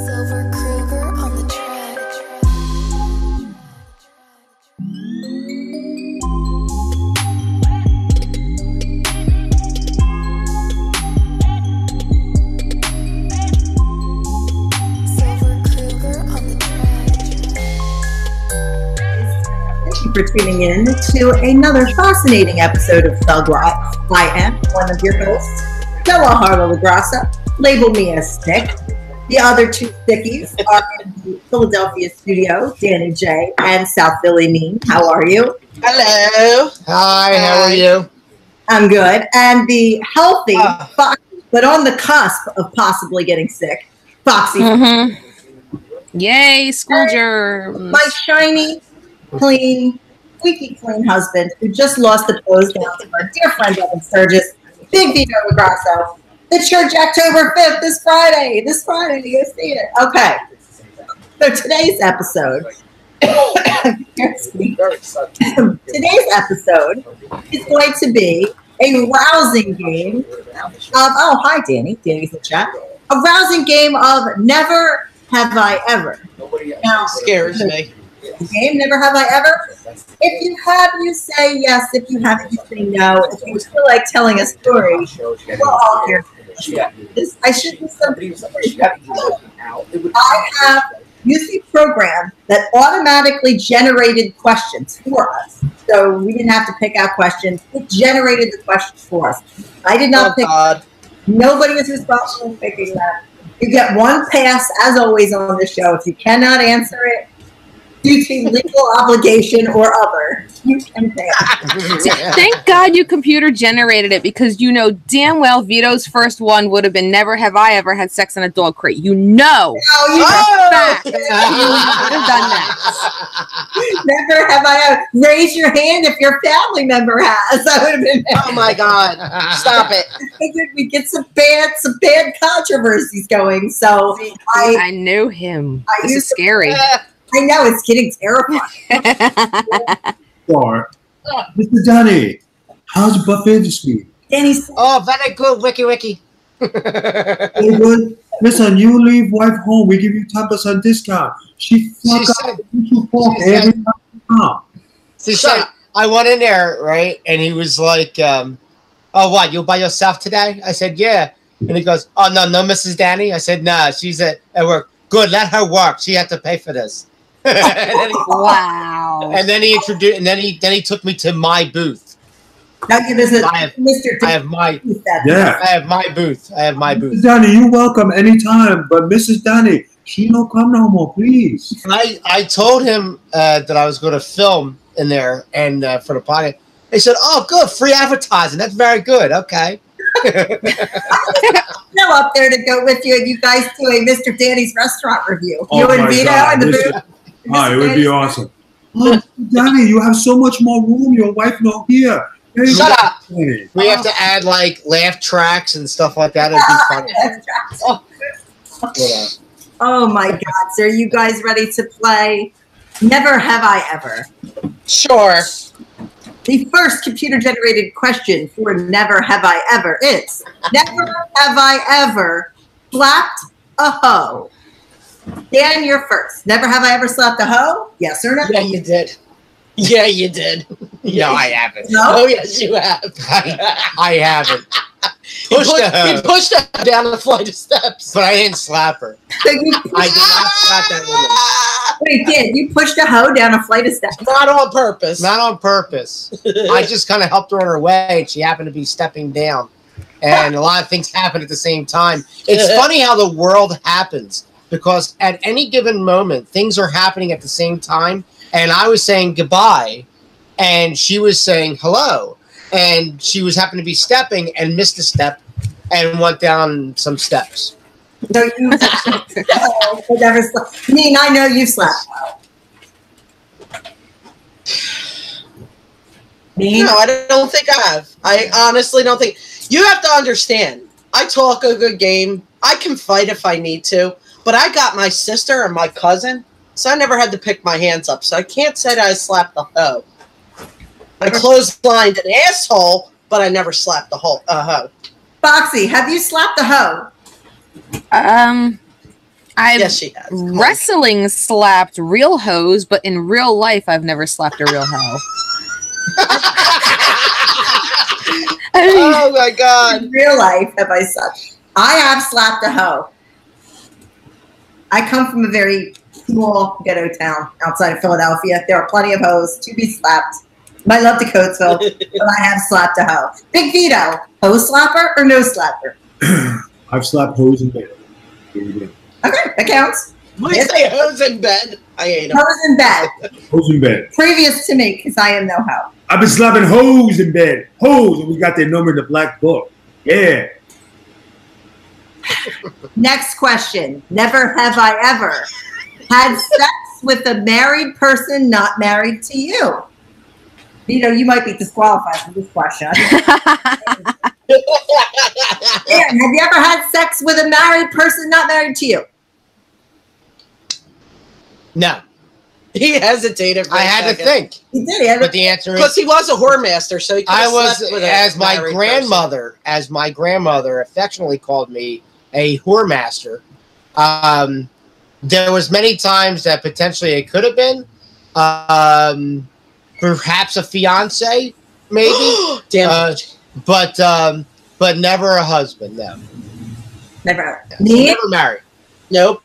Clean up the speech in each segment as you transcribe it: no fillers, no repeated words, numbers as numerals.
For tuning in to another fascinating episode of Thug Life. I am one of your hosts, Noah Harlow-LaGrassa. Label me a stick. The other two stickies are in the Philadelphia studio, Danny J and South Philly Mean. How are you? Hello. Hi, how are you? I'm good. And the healthy, but on the cusp of possibly getting sick, Foxy. Yay, school germs. My shiny, clean, squeaky clean husband who just lost the pose down to our dear friend Evan Sturgis, Big Vito LaGrasso. The church October 5th, this Friday, you see it. Okay. So today's episode, today's episode is going to be a rousing game of, oh, hi Danny, Danny's in the chat. A rousing game of Never Have I Ever. Now, scares me. Game, Never Have I Ever. If you have, you say yes. If you haven't, you say no. If you feel like telling a story, we're all here. I should do something. I have used a program that automatically generated questions for us. So we didn't have to pick out questions. It generated the questions for us. I did not pick. Nobody is responsible for picking that. You get one pass, as always, on the show. If you cannot answer it, due to legal obligation or other, you can pay. Thank God you computer generated it, because you know damn well Vito's first one would have been Never Have I Ever Had Sex in a Dog Crate. You know. Oh, you fact. You would have done that. Never have I ever. Raise your hand if your family member has. That would have been. Oh my God! Stop it. I figured we get some bad controversies going. So I knew him. This is scary. I know, it's getting terrifying. Mr. Danny, how's the buffet this week? Danny's. Oh, very good, wiki. Very good. Listen, you leave wife home, we give you 10% discount. She said, I went in there, right? And he was like, oh, what, you by yourself today? I said, yeah. And he goes, oh, no, Mrs. Danny? I said, nah, she's at work. Good, let her work. She had to pay for this. Wow. And then he introduced, and then he took me to my booth. Now give us I have my booth. Mrs. Danny, you're welcome anytime, but Mrs. Danny, she don't come no more, please. I told him that I was going to film in there and for the podcast. He said, oh, good, free advertising. That's very good. Okay. No, up there to go with you, and you guys do a Mr. Danny's restaurant review. Oh, you and Vito in the booth. Oh, it would be awesome. Oh, Danny, you have so much more room. Your wife not here. Hey, shut up. We have to add like laugh tracks and stuff like that. It'd be funny. Oh my God! So are you guys ready to play Never Have I Ever? Sure. The first computer-generated question for Never Have I Ever is, Never have I ever slapped a hoe? Dan, you're first. Never have I ever slapped a hoe? Yes or no? Yeah, you did. Yeah, you did. No, I haven't. No? Oh, yes, you have. I haven't. He pushed her down the flight of steps. But I didn't slap her. I did not slap that woman. Wait, Dan, you pushed a hoe down a flight of steps? Not on purpose. Not on purpose. I just kind of helped her on her way, and she happened to be stepping down. And a lot of things happen at the same time. It's funny how the world happens, because at any given moment, things are happening at the same time. And I was saying goodbye, and she was saying hello. And she was happened to be stepping and missed a step and went down some steps. No, you never slapped. I mean, I know you slapped. Me? No, I don't think I have. I honestly don't think. You have to understand, I talk a good game. I can fight if I need to. But I got my sister and my cousin, so I never had to pick my hands up. So I can't say that I slapped the hoe. I clotheslined an asshole, but I never slapped the hoe. Foxy, have you slapped a hoe? Yes, she has. Wrestling slapped real hoes, but in real life, I've never slapped a real hoe. Oh my God! In real life, have I slapped? I have slapped a hoe. I come from a very small ghetto town outside of Philadelphia. There are plenty of hoes to be slapped. I love Dakotaville, but I have slapped a hoe. Big Vito, hoe slapper or no slapper? I've slapped hoes in bed. Okay, that counts. When you say hoes in bed, I ain't them. Hoes in bed. Hoes in bed. Previous to me, because I am no hoe. I've been slapping hoes in bed. Hoes, and we got their number in the black book. Yeah. Next question. Never have I ever had sex with a married person not married to you. You know, you might be disqualified from this question. Aaron, have you ever had sex with a married person not married to you? No. He hesitated. I had to think. He did. But the answer is because he was a whore master, so he I was, with as my grandmother affectionately called me, a whore master. There was many times that potentially it could have been perhaps a fiance, maybe. Damn. But never a husband. No. Never. Yes. Me? Never married. Nope.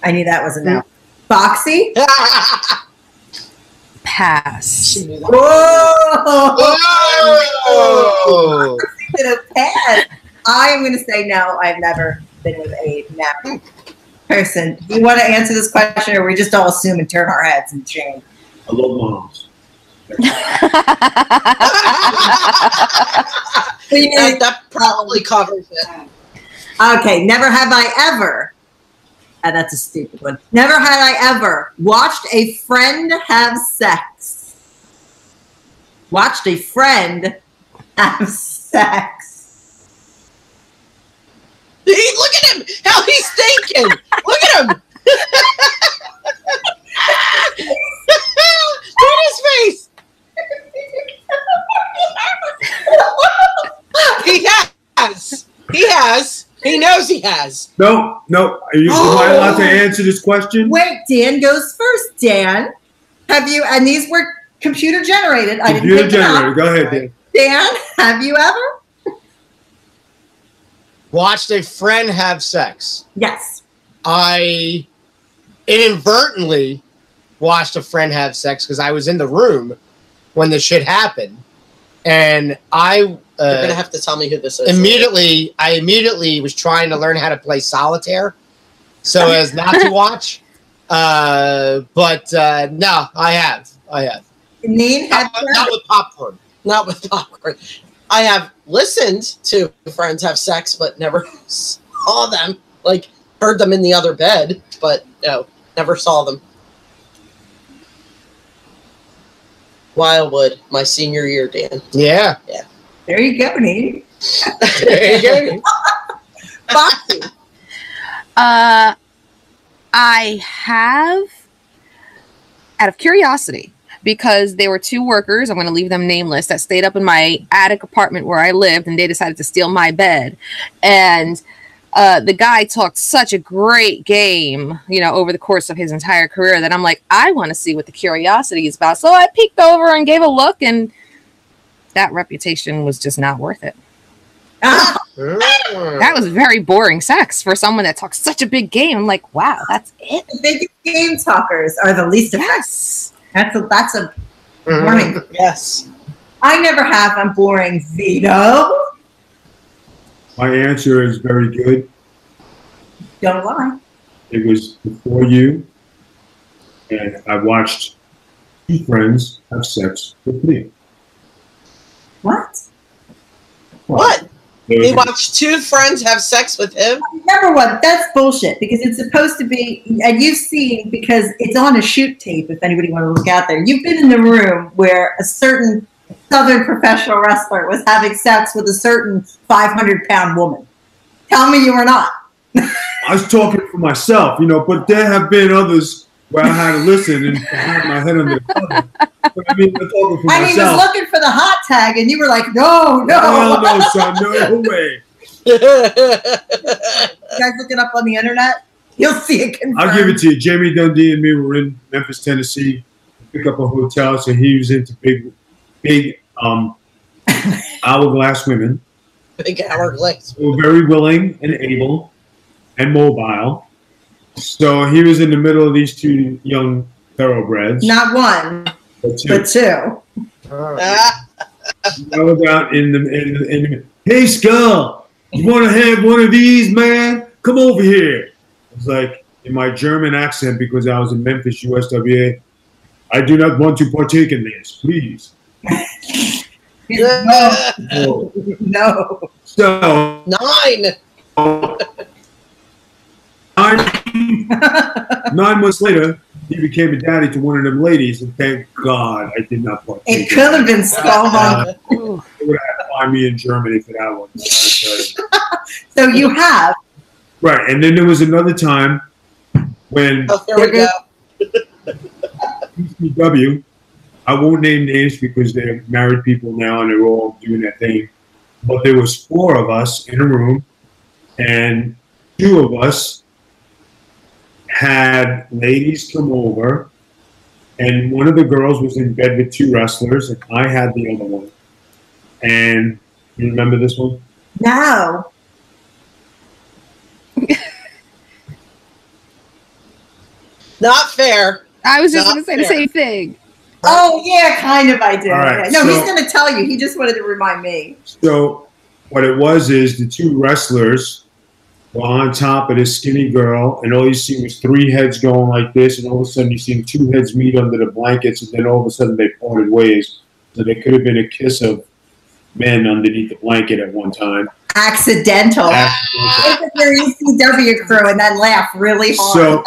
I knew that was a no. Foxy? Pass. Whoa! Pass. I am going to say no. I've never been with a married person. Do you want to answer this question, or we just all assume and turn our heads in shame? I love moms. That probably covers it. Okay, never have I ever. That's a stupid one. Never had I ever watched a friend have sex. Watched a friend have sex. Look at him! How he's thinking! Look at him! Look at his face! He has. He has. He knows he has. No. Am I allowed to answer this question? Wait, Dan goes first. Dan, have you? And these were computer generated. I didn't Computer pick them up. generated. Go ahead, Dan. Dan, have you ever? Watched a friend have sex. Yes. I inadvertently watched a friend have sex because I was in the room when the shit happened, and You're gonna have to tell me who this is. I immediately was trying to learn how to play solitaire, so as not to watch. But no, I have. Neen, Not with popcorn. Not with popcorn. I have listened to friends have sex, but never saw them. Like, heard them in the other bed, but no, never saw them. Wildwood, my senior year, Dan. Yeah. There you go, Neen. There you go. Foxy. I have, out of curiosity, because there were two workers, I'm going to leave them nameless, that stayed up in my attic apartment where I lived, and they decided to steal my bed. And the guy talked such a great game, over the course of his entire career that I'm like, I want to see what the curiosity is about. So I peeked over and gave a look, and that reputation was just not worth it. That was very boring sex for someone that talks such a big game. I'm like, wow, that's it. The big game talkers are the least effective. That's a boring. Yes. I never have. I'm boring. Vito. My answer is very good. Don't lie. It was before you, and I watched two friends have sex with me. What? What? He watched two friends have sex with him? Number one, that's bullshit, because it's supposed to be, and you've seen, because it's on a shoot tape, if anybody want to look out there. You've been in the room where a certain Southern professional wrestler was having sex with a certain 500-pound woman. Tell me you were not. I was talking for myself, but there have been others where I had to listen and have my head under the cover. But I mean, I'm talking for myself. He was looking for the hot tag, and you were like, no, son, no way. You guys look it up on the internet? You'll see it confirmed. I'll give it to you. Jamie Dundee and me were in Memphis, Tennessee, to pick up a hotel. So he was into big hourglass women. Big hourglass. Who were very willing and able and mobile. So he was in the middle of these two young thoroughbreds. Not one, but two. I was out in the hey, Skull, you want to have one of these, man? Come over here. I was like, in my German accent, because I was in Memphis, USWA, I do not want to partake in this, please. No. So 9 months later, he became a daddy to one of them ladies, and thank God I did not partake. It could have been Skull. They would have had to find me in Germany for that one. So you have. Right, and then there was another time when here we go. PCW, I won't name names because they're married people now and they're all doing that thing. But there was 4 of us in a room, and 2 of us had ladies come over, and one of the girls was in bed with 2 wrestlers, and I had the other one. And you remember this one? No. Not fair. I was just going to say the same thing. Oh, yeah, kind of I did. Right, no, so, he's going to tell you. He just wanted to remind me. So what it was is the 2 wrestlers were on top of this skinny girl, and all you see was 3 heads going like this, and all of a sudden you see 2 heads meet under the blankets, and then all of a sudden they parted ways. So there could have been a kiss of men underneath the blanket at one time. Accidental. Look at your ECW crew and then laugh really hard. So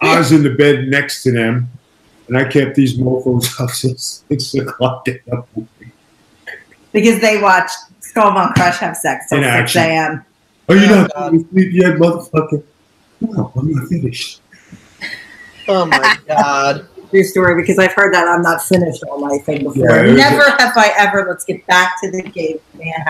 I was in the bed next to them, and I kept these mofos up till 6 o'clock in the morning. Because they watched Skull Von Crush have sex till 6 a.m. Are you not going to sleep yet, motherfucker? No, I'm not finished. Oh my God. True story, because I've heard that I'm not finished all my thing before. Yeah, Never have I ever. Let's get back to the game, man.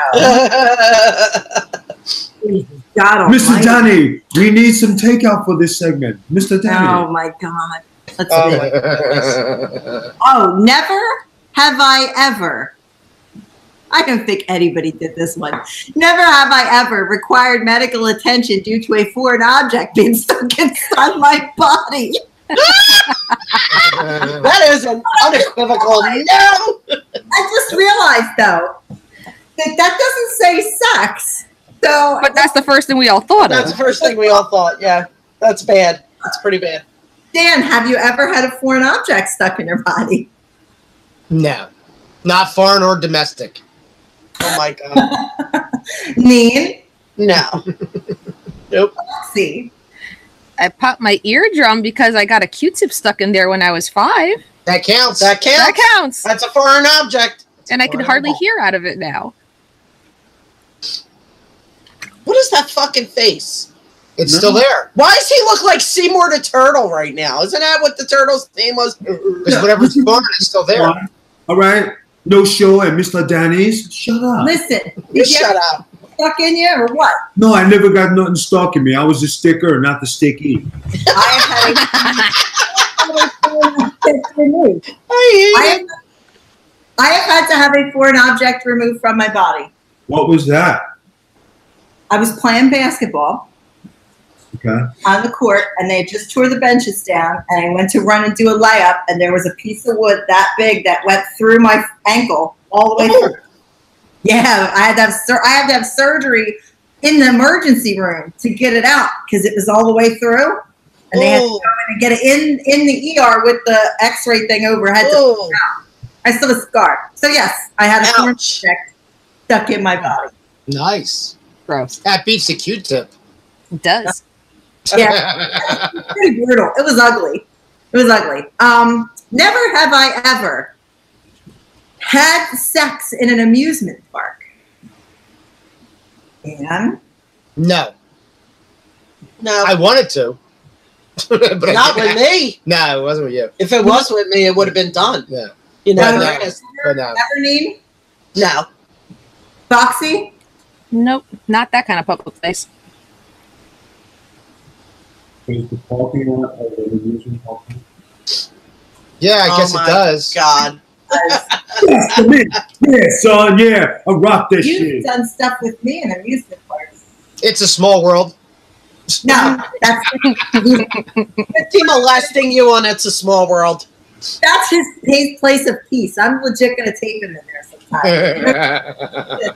God Mr. Danny, we need some takeout for this segment. Mr. Danny. Oh my God. Let's Oh see. my goodness. Oh, never have I ever. I don't think anybody did this one. Never have I ever required medical attention due to a foreign object being stuck inside my body. That is an unequivocal no. I just realized, though, that doesn't say sex. So, But that's the first thing we all thought That's of. the first thing we all thought. Yeah, that's bad. That's pretty bad. Dan, have you ever had a foreign object stuck in your body? No. Not foreign or domestic. Oh my God. Neen? No. Nope. See. I popped my eardrum because I got a Q-tip stuck in there when I was 5. That counts. That counts. That counts. That's a foreign object. And I can hardly hear out of it now. What is that fucking face? It's still there. Why does he look like Seymour the Turtle right now? Isn't that what the turtle's name was? Because whatever's foreign is still there. All right. No show at Mr. Danny's. Shut up. Listen. You shut up. Stuck in you or what? No, I never got nothing stuck in me. I was the sticker, not the sticky. I have had to have a foreign object removed from my body. What was that? I was playing basketball on the court, and they just tore the benches down, and I went to run and do a layup, and there was a piece of wood that big that went through my ankle all the way through. Yeah, I had to have surgery in the emergency room to get it out because it was all the way through, and they had to go in and get it in the ER with the X-ray thing overhead. I still have a scar. So yes, I had a foreign object stuck in my body. Nice. Gross. That beats the Q-tip. It does. Yeah, pretty brutal. It was ugly. Never have I ever had sex in an amusement park. And No. No. I wanted to. But Not with me. No, it wasn't with you. If it was with me, it would have been done. Yeah. You know, But no. Never need No. Foxy. Nope. Not that kind of public place. Is the parking lot of the amusement park? Yeah, I guess it does. God. Yes, for me. Yeah, son. Yeah, I rock this You've shit. done stuff with me in amusement parks. It's a small world. No, that's If he molesting you on It's a Small World. that's his place of peace. I'm legit gonna tape him in there sometimes.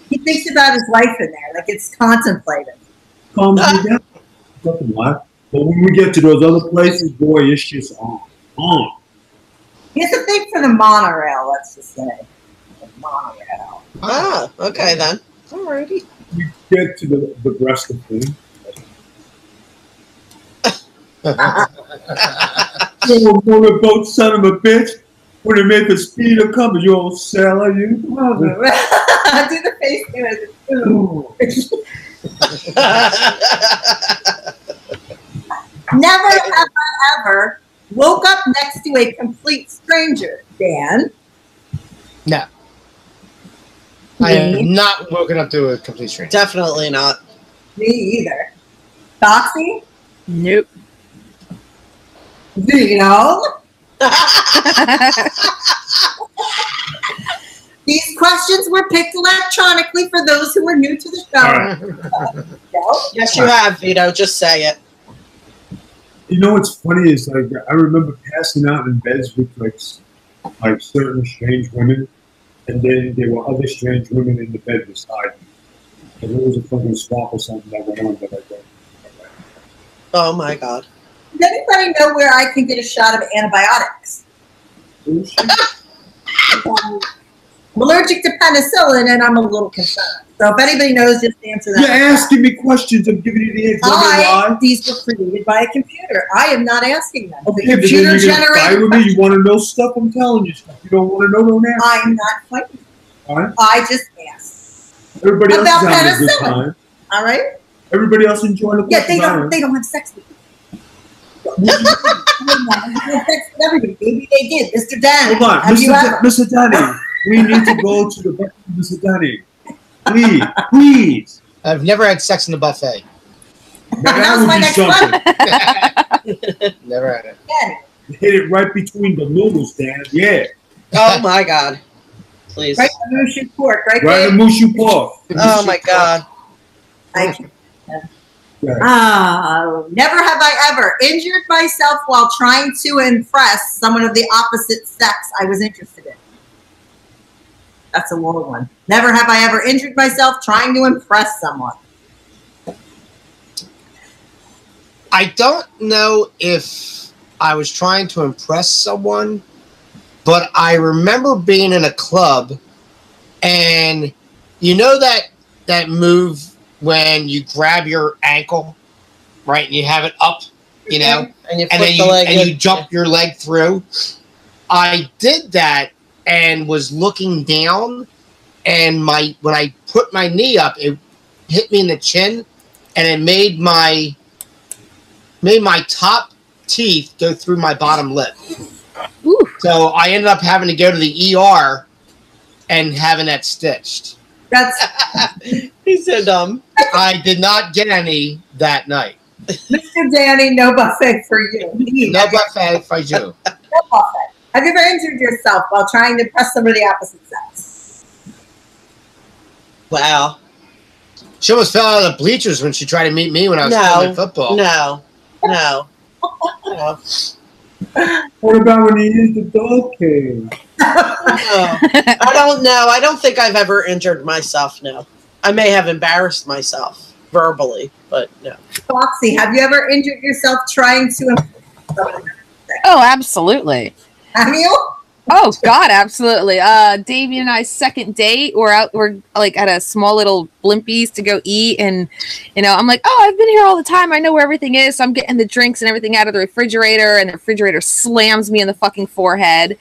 He thinks about his life in there, like it's contemplative. Calms me down. Nothing like. But when we get to those other places, boy, it's just on. He has a thing for the monorail, let's just say. The monorail. Ah, okay then. Alrighty. We get to the Bristol thing. You motorboat son of a bitch. When they make a speeder coming, you old sailor, you. Do the face too. Never have I ever woke up next to a complete stranger, Dan. No. I have not woken up to a complete stranger. Definitely not. Me either. Foxy? Nope. Vito? These questions were picked electronically for those who are new to the show. No? Yes, you have, Vito. Just say it. You know what's funny is like I remember passing out in beds with like certain strange women, and then there were other strange women in the bed beside me. And there was a fucking swap or something that went on that I don't. Oh my God. Does anybody know where I can get a shot of antibiotics? I'm allergic to penicillin, and I'm a little concerned. So if anybody knows, just answer that. You're asking me questions. I'm giving you the answer. These were created by a computer. I am not asking them. Okay, The computer but then you're gonna fight generated. with me. You want to know stuff? I'm telling you stuff. You don't want to know, don't ask. I'm not fighting. All right. I just asked. Everybody else About is having a good penicillin. time. All right. Everybody else enjoying the Yeah, they don't have sex with you. Everybody, maybe they did. Mr. Dan. Hold on, have you ever? Mr. Danny. We need to go to the buffet, Mr. Danny. Please. I've never had sex in the buffet. That was my next question. Never had it. Dan. Hit it right between the noodles, Dan. Yeah. Oh my God. Please. Right in the Mushu pork, right Right there. in the Mushu Park. Oh my God. Thank you. Yeah. Never have I ever injured myself while trying to impress someone of the opposite sex I was interested in. That's a long one. Never have I ever injured myself trying to impress someone. I don't know if I was trying to impress someone, but I remember being in a club, and you know that move when you grab your ankle, right, and you have it up, you know, And then you jump your leg through. I did that and was looking down, and when I put my knee up, it hit me in the chin, and it made my top teeth go through my bottom lip. Ooh. So I ended up having to go to the ER and having that stitched. That's He's so dumb. I did not get any that night. Mr. Danny, no buffet for you. No buffet for you. No buffet. Have you ever injured yourself while trying to impress somebody of the opposite sex? Wow. She almost fell out of the bleachers when she tried to meet me when I was playing football. No. What about when you used the dog cage? I don't know. I don't think I've ever injured myself, no. I may have embarrassed myself verbally, but no. Foxy, have you ever injured yourself trying to impress someone of the opposite sex? Oh, absolutely. Have you? Oh God, absolutely. Davey and I's second date, we're like at a small little Blimpies to go eat, and I'm like, oh, I've been here all the time. I know where everything is. So I'm getting the drinks and everything out of the refrigerator, and the refrigerator slams me in the fucking forehead.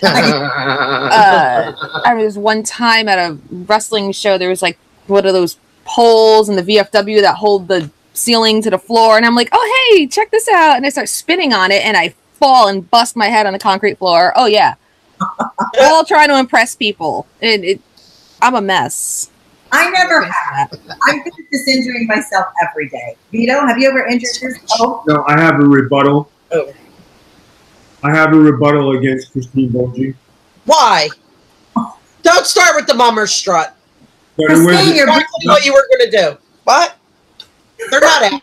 I was one time at a wrestling show. There was like one of those poles in the VFW that hold the ceiling to the floor, and I'm like, oh hey, check this out, and I start spinning on it, and I fall and bust my head on the concrete floor. Oh yeah. All trying to impress people. I'm a mess. I never have. I'm good at just injuring myself every day. Vito, have you ever injured yourself? No, I have a rebuttal. Oh. I have a rebuttal against Christine Boji. Why? Don't start with the mummer strut. Christine, you're Exactly what you were going to do. What? They're not out.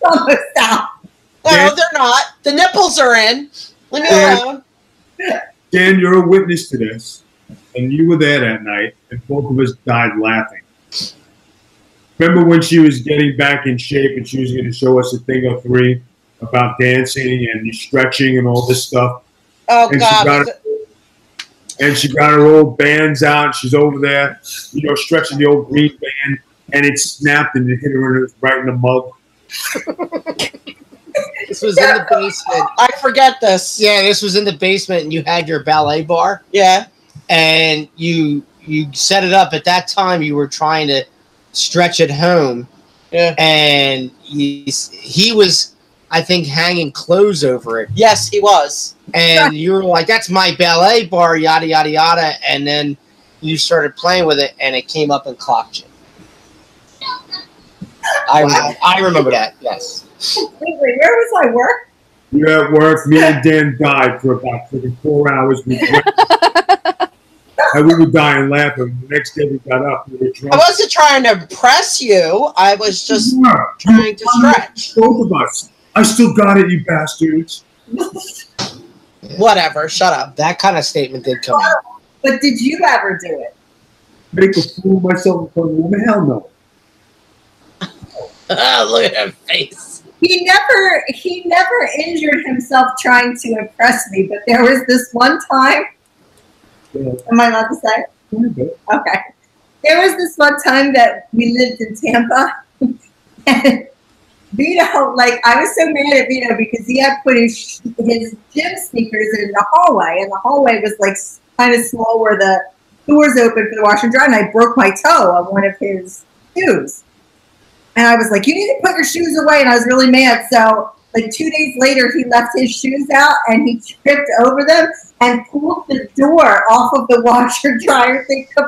almost out. No, they're not. The nipples are in. Leave me alone. Dan, you're a witness to this. And you were there that night, and both of us died laughing. Remember when she was getting back in shape and she was going to show us a thing or three about dancing and stretching and all this stuff? Oh, and God. She got her old bands out. She's over there, stretching the old green band, and it snapped and it hit her right in the mug. This was in the basement. I forget this. Yeah, this was in the basement, and you had your ballet bar. Yeah. And you set it up. At that time, you were trying to stretch at home. Yeah. And he was, I think, hanging clothes over it. Yes, he was. And you were like, that's my ballet bar, yada, yada, yada. And then you started playing with it, and it came up and clocked you. I remember that, yes. Wait, where was I work? You were at work. Me and Dan died for about 4 hours. And we were dying laughing. The next day we got up. We were drunk. I wasn't trying to impress you. I was just trying to stretch. Both of us. I still got it, you bastards. Whatever. Shut up. That kind of statement did come out. But did you ever do it? Make a fool of myself in front of a woman? Hell no. Look at her face. He never injured himself trying to impress me, but there was this one time. Yeah. Am I allowed to say? Okay. There was this one time that we lived in Tampa, and Vito, I was so mad at Vito because he had put his gym sneakers in the hallway, and the hallway was kind of small where the doors open for the wash and dry, and I broke my toe on one of his shoes. And I was like, you need to put your shoes away, and I was really mad. So 2 days later, he left his shoes out, and he tripped over them and pulled the door off of the washer dryer thing. And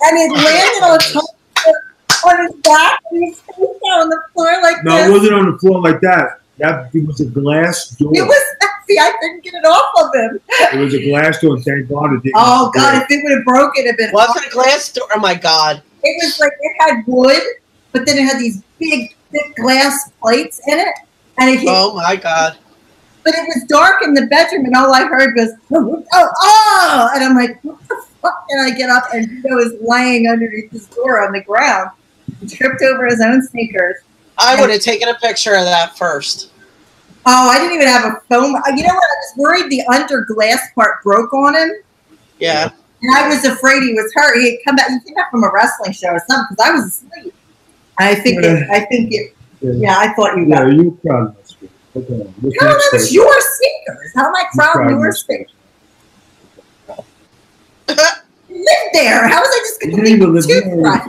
it landed on his back, and his face down on the floor like no, this. No, it wasn't on the floor like that. It was a glass door. It was messy. I couldn't get it off of him. It was a glass door, and thank God it didn't. Oh, God, if it would have broken, it would have been Wasn't a glass door? Oh, my God. It was it had wood, but then it had these big, thick glass plates in it. And it hit. Oh, my God. But it was dark in the bedroom, and all I heard was, oh! And I'm like, what the fuck? And I get up, and Vito is laying underneath his door on the ground. He tripped over his own sneakers. I would have taken a picture of that first. Oh, I didn't even have a phone. You know what? I was worried the under glass part broke on him. Yeah. And I was afraid he was hurt. He had come back. He came back from a wrestling show or something because I was asleep. I thought you got it. Yeah, you were proud of us. Okay. No, that was your sneakers. How am I proud of your sneakers? You lived there. How was I just going to leave a toothbrush?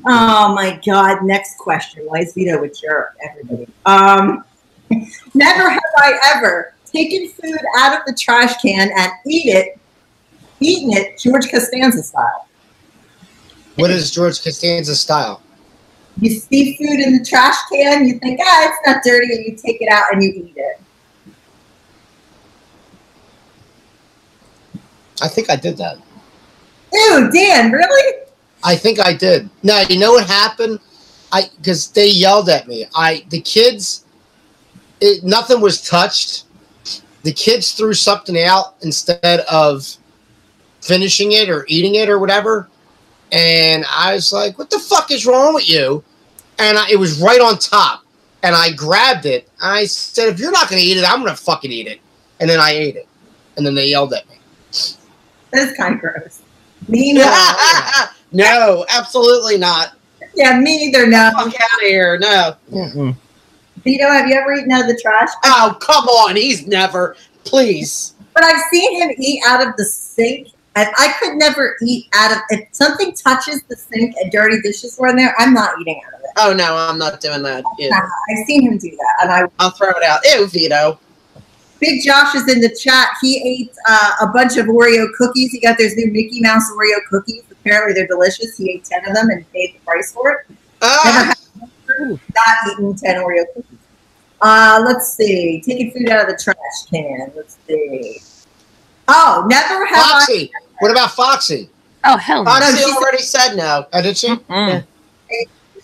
Oh, my God. Next question. Why is Vito a jerk, everybody? Never have I ever taken food out of the trash can and eaten it George Costanza style. What is George Costanza style? You see food in the trash can, you think, it's not dirty, and you take it out and you eat it. I think I did that. Ew, Dan, really? I think I did. No, you know what happened? Because they yelled at me. The kids, nothing was touched. The kids threw something out instead of finishing it or eating it or whatever. And I was like, what the fuck is wrong with you? And it was right on top. And I grabbed it. And I said, if you're not going to eat it, I'm going to fucking eat it. And then I ate it. And then they yelled at me. That's kind of gross. No, absolutely not. Yeah, me neither, no. Fuck out of here, no. Mm-mm. Vito, have you ever eaten out of the trash? Oh, come on. He's never. Please. But I've seen him eat out of the sink. And I could never eat out of, if something touches the sink and dirty dishes were in there, I'm not eating out of it. Oh, no, I'm not doing that. I've seen him do that. And I'll throw it out. Ew, Vito. Big Josh is in the chat. He ate a bunch of Oreo cookies. He got those new Mickey Mouse Oreo cookies. Apparently they're delicious. He ate 10 of them and paid the price for it. Not eaten 10 Oreo cookies. Let's see. Taking food out of the trash can. Let's see. Oh, never have Foxy. What about Foxy? Oh, hell no. Foxy already said no. Oh, did she? Mm.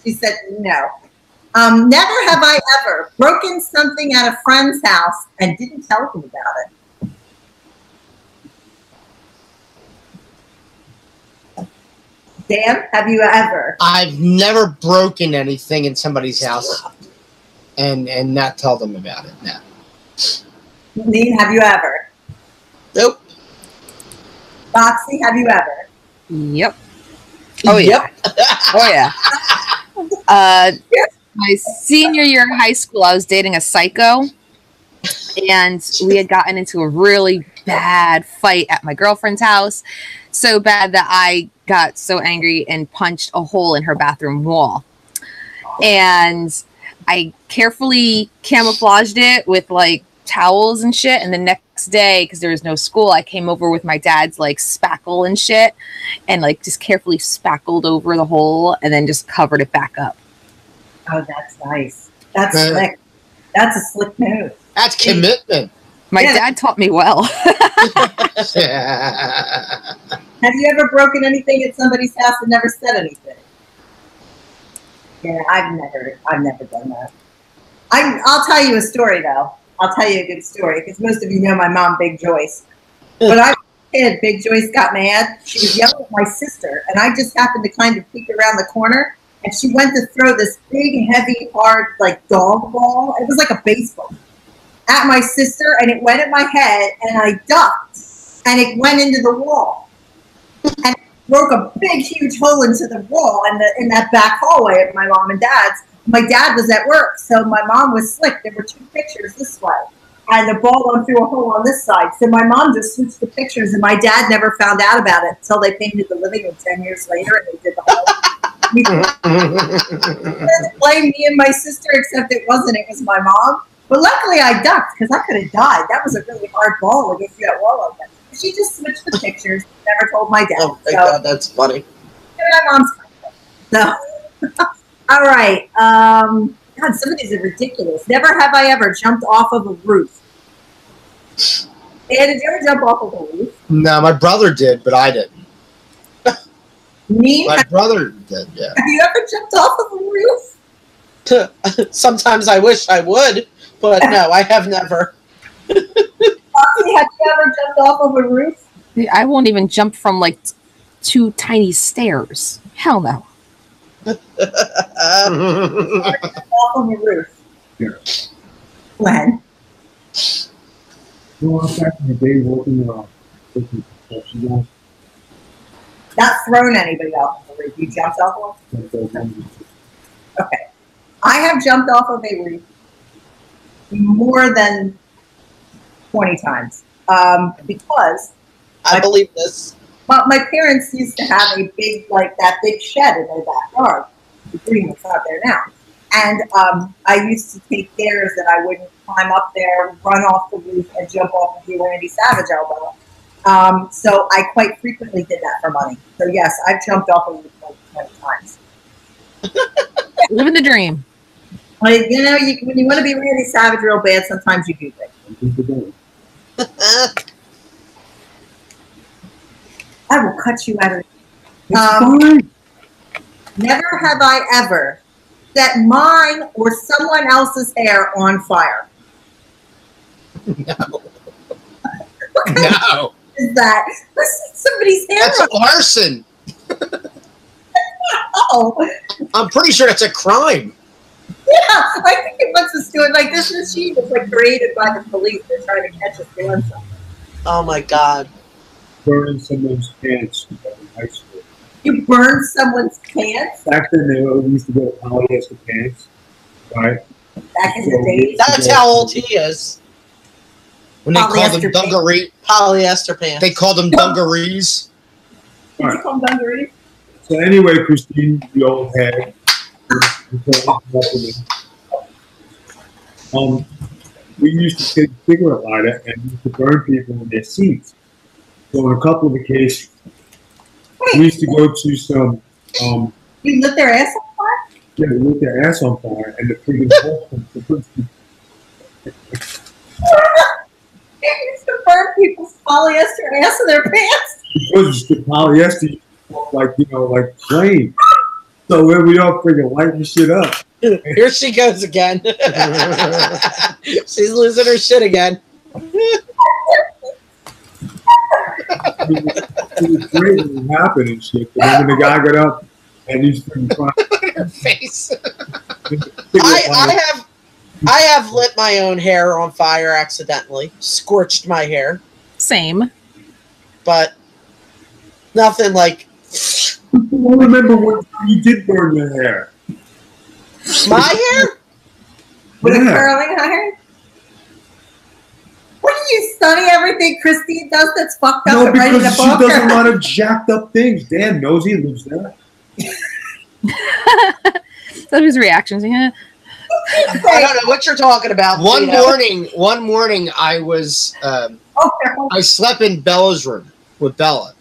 She said no. Never have I ever broken something at a friend's house and didn't tell them about it. Dan, have you ever? I've never broken anything in somebody's house and not tell them about it. No. Neen, have you ever? Nope. Foxy, have you ever? Yep. Oh, yeah. Oh, yeah. My senior year in high school, I was dating a psycho, and we had gotten into a really bad fight at my girlfriend's house. So bad that I got so angry and punched a hole in her bathroom wall. And I carefully camouflaged it with like towels and shit. And the next day, because there was no school, I came over with my dad's like spackle and shit and like just carefully spackled over the hole and then just covered it back up. Oh, that's nice. That's slick. That's a slick move. That's commitment. My dad taught me well. Have you ever broken anything at somebody's house and never said anything? Yeah, I've never done that. I'll tell you a story though. I'll tell you a good story because most of you know my mom, Big Joyce. When I was a kid, Big Joyce got mad. She was yelling at my sister, and I just happened to kind of peek around the corner. And she went to throw this big, heavy, hard, like dog ball. It was like a baseball at my sister, and it went at my head, and I ducked, and it went into the wall, and it broke a big, huge hole into the wall in that back hallway of my mom and dad's. My dad was at work, so my mom was slick. There were two pictures this way, and the ball went through a hole on this side. So my mom just switched the pictures, and my dad never found out about it until they painted the living room 10 years later, and they did the whole. Blame me and my sister, except it wasn't. It was my mom. But luckily, I ducked because I could have died. That was a really hard ball to get through that wall like that. She just switched the pictures. Never told my dad. Oh my God, that's funny. My mom's so. All right. God, some of these are ridiculous. Never have I ever jumped off of a roof. And did you ever jump off of a roof? No, my brother did, but I didn't. Me? My brother did, yeah. Have you ever jumped off of a roof? Sometimes I wish I would, but no, I have never. Have you ever jumped off of a roof? I won't even jump from like 2 tiny stairs. Hell no. Off of a roof. Yeah. When? Well, back in the day, working Not thrown anybody off of a roof. You jumped off one? Okay. I have jumped off of a roof more than 20 times because I believe this. my parents used to have a big, like that big shed in their backyard. The green that's out there now. And I used to take cares that I wouldn't climb up there, run off the roof, and jump off and do Randy Savage elbow. So I quite frequently did that for money. So yes, I've jumped off a roof like 20 times. Living the dream. Like, you know, when you want to be Randy Savage real bad, sometimes you do things. I will cut you out of never have I ever set mine or someone else's hair on fire. No. No. Is that? Let's set somebody's hair That's on arson. Oh. I'm pretty sure that's a crime. Yeah, I think it wants us doing like this machine was like created by the police. They're trying to catch us doing something. Oh my God. Burning someone's pants in high school. You burned someone's pants? Back then, they used to go polyester pants, right? Back in the days? That's how old he is. When they called them dungaree. Polyester pants. They called them dungarees. Did you call them dungarees? So anyway, Christine, the old head. we used to take a cigarette lighter and used to burn people in their seats. So in a couple of occasions, we used to go to some. You lit their ass on fire? Yeah, we lit their ass on fire, and the freaking They used to burn people's polyester ass in their pants. because the polyester like like flame. So when we all freaking lighting shit up. Here she goes again. She's losing her shit again. It was great when it happened and shit. But then when the guy got up and he's freaking crying. Her face. I have lit my own hair on fire accidentally. Scorched my hair. Same. But nothing like... I remember when you did burn your hair. My hair? With a curling iron? What do you study everything Christine does that's fucked up No, and ready to because she book does her? a lot of jacked up things. Dan knows he lives there. That was reactions. Yeah. I don't know what you're talking about. One morning, I was I slept in Bella's room with Bella,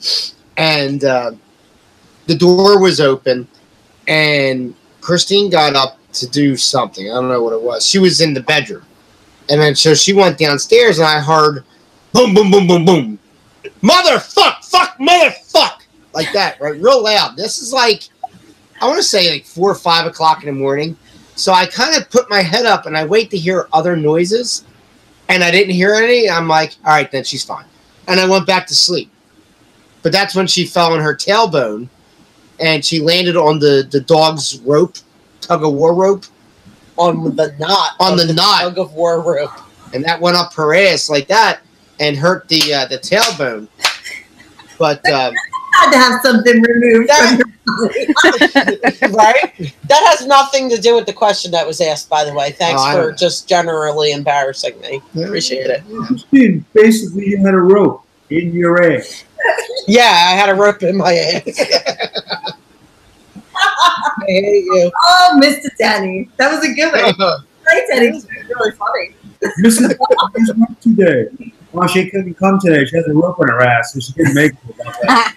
and the door was open, and Christine got up to do something. I don't know what it was. She was in the bedroom, and then so she went downstairs, and I heard boom, boom, boom, boom, boom, motherfuck, fuck, motherfuck, like that, right, real loud. This is like, I want to say like 4 or 5 o'clock in the morning. So I kind of put my head up and I wait to hear other noises, and I didn't hear any. I'm like, all right, then she's fine. And I went back to sleep. But that's when she fell on her tailbone, and she landed on the dog's rope, tug-of-war rope. On the knot. On the knot. Tug-of-war rope. And that went up her ass like that and hurt the tailbone. But... had to have something removed from your body. Right? That has nothing to do with the question that was asked, by the way. Thanks for just generally embarrassing me. Appreciate it. Christine, basically you had a rope in your ass. Yeah, I had a rope in my ass. I hate you. Oh, Mr. Danny. That was a good one. Great, Danny. It was really funny. Mrs. Danny's work today. Well, she couldn't come today. She has a rope in her ass, so she didn't make it about that.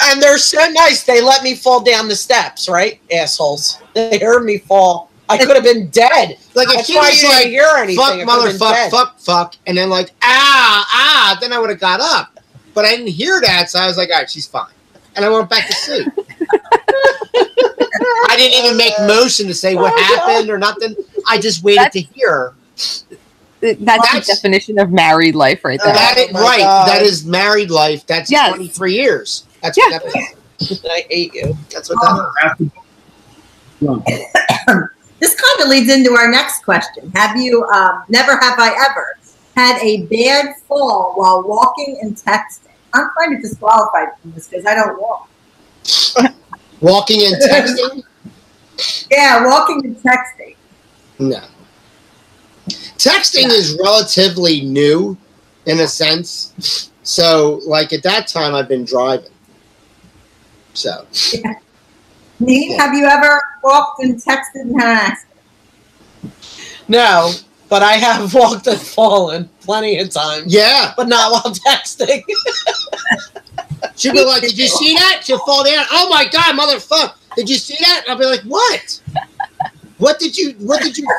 And they're so nice. They let me fall down the steps, right? Assholes. They heard me fall. I could have been dead. Like if she was like, hear anything, fuck, motherfuck, fuck, and then like, then I would have got up. But I didn't hear that, so I was like, all right, she's fine. And I went back to sleep. I didn't even make motion to say what happened or nothing. I just waited to hear her. That's the definition of married life right there. God. That is married life. That's 23 years. That's what that is. I hate you. That's what that is. This kind of leads into our next question. Have you, never have I ever, had a bad fall while walking and texting? I'm kind of disqualified from this because I don't walk. Walking and texting? Yeah, walking and texting. No. Texting is relatively new in a sense. So, like, at that time, I've been driving. So. Yeah. Nate, have you ever walked and texted and had an accident? No, but I have walked and fallen plenty of times. Yeah. But not while texting. She'd be like, did you see that? She'll fall down. Oh, my God, motherfucker. Did you see that? And I'll be like, what? What did you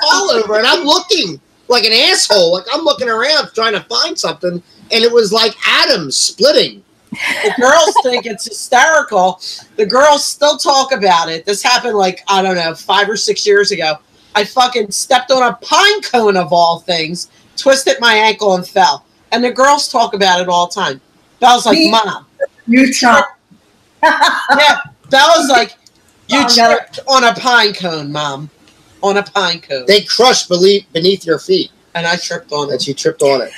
fall over? And I'm looking like an asshole. Like, I'm looking around trying to find something, and it was like atoms splitting. The girls think it's hysterical. The girls still talk about it. This happened like, I don't know, 5 or 6 years ago. I fucking stepped on a pine cone of all things, twisted my ankle and fell. And the girls talk about it all the time. Bella's like, Mom. You tripped. Yeah, Bella's like, you tripped on a pine cone, Mom. On a pine cone. They crush beneath your feet. And I tripped on it. And she tripped on it.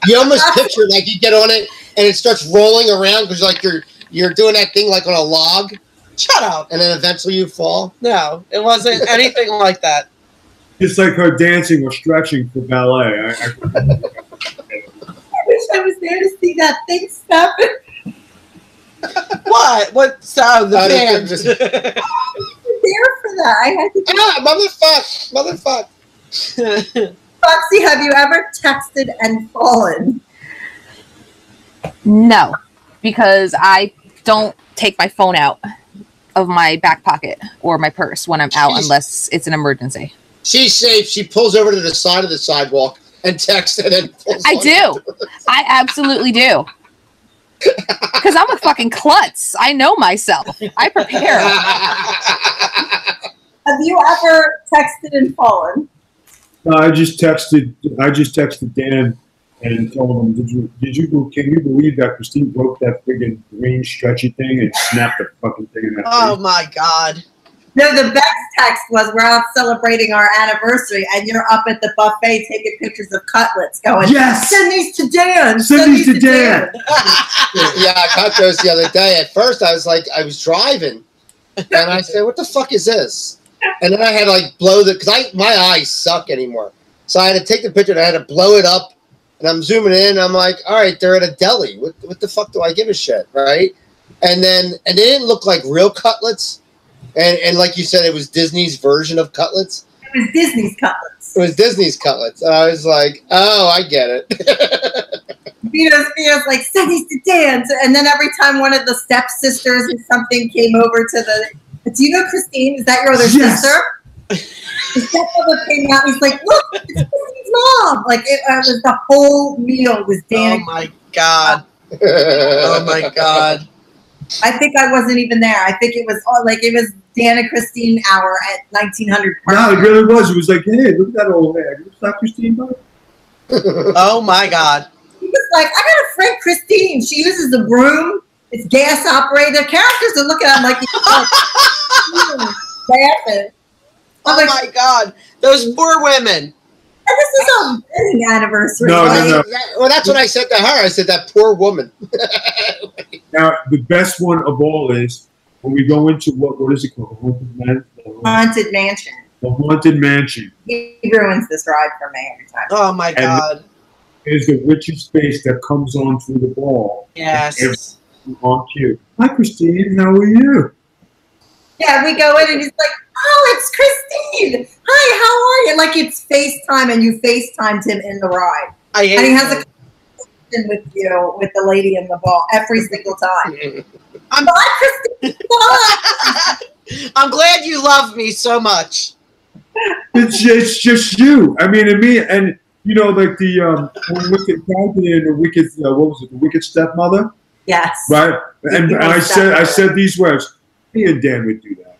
You almost picture like you get on it and it starts rolling around because like you're doing that thing like on a log. Shut up. And then eventually you fall. No, it wasn't anything like that. It's like her dancing or stretching for ballet. I wish I was there to see that thing snapping. What? What sound? The band. There for that. I had to. Motherfuck. Foxy, have you ever texted and fallen? No, because I don't take my phone out of my back pocket or my purse when I'm out unless it's an emergency. She's safe. She pulls over to the side of the sidewalk and texts and then pulls I do. I absolutely do. Because I'm a fucking klutz. I know myself. I prepare. Have you ever texted and fallen? I just texted Dan and told him, can you believe that Christine broke that friggin' green stretchy thing and snapped the fucking thing in that Oh thing? my God. No, the best text was, we're out celebrating our anniversary and you're up at the buffet taking pictures of cutlets going, yes! Send these to Dan! Send these to Dan! Yeah, I got those the other day. At first, I was like, I was driving, and I said, "What the fuck is this?" And then I had to like blow because my eyes suck anymore. So I had to take the picture and I had to blow it up, and I'm zooming in. And I'm like, all right, they're at a deli. What the fuck do I give a shit, right? And they didn't look like real cutlets, and like you said, it was Disney's version of cutlets. It was Disney's cutlets. It was Disney's cutlets. And I was like, oh, I get it. Vito's like, send these to Dan. And then every time one of the stepsisters or something came over to do you know Christine? Is that your other sister? The stepmother came out and he's like, look, it's Christine's mom. Like, it was the whole meal was Dan. Oh my God. Oh my God. I think I wasn't even there. I think it was it was Dan and Christine hour at 1900 Park. No, it really was. It was like, hey, look at that old man. Is that Christine, bud? Oh my God. He was like, I got a friend, Christine. She uses the broom. It's gas operated. The characters are looking at him like, laughing. Oh my God. Those poor women. And this is a wedding anniversary. No, right? no. Well, that's what I said to her. I said, that poor woman. Now, the best one of all is when we go into what is it called? Haunted Mansion. The Haunted Mansion. He ruins this ride for me every time. Oh my God. Is the witch's face that comes on through the ball. Yes. On cue. Hi, Christine. How are you? Yeah, we go in and he's like, oh, it's Christine. Hi, how are you? Like it's FaceTime and you FaceTimed him in the ride. I hate And he has it. a conversation with you, with the lady in the ball every single time. I'm- Bye, Christine. Bye. I'm glad you love me so much. It's just you. I mean, and me, and you know, like the wicked Frankie and the wicked what was it? The wicked stepmother, Yes. right? And I said these words. Me and Dan would do that.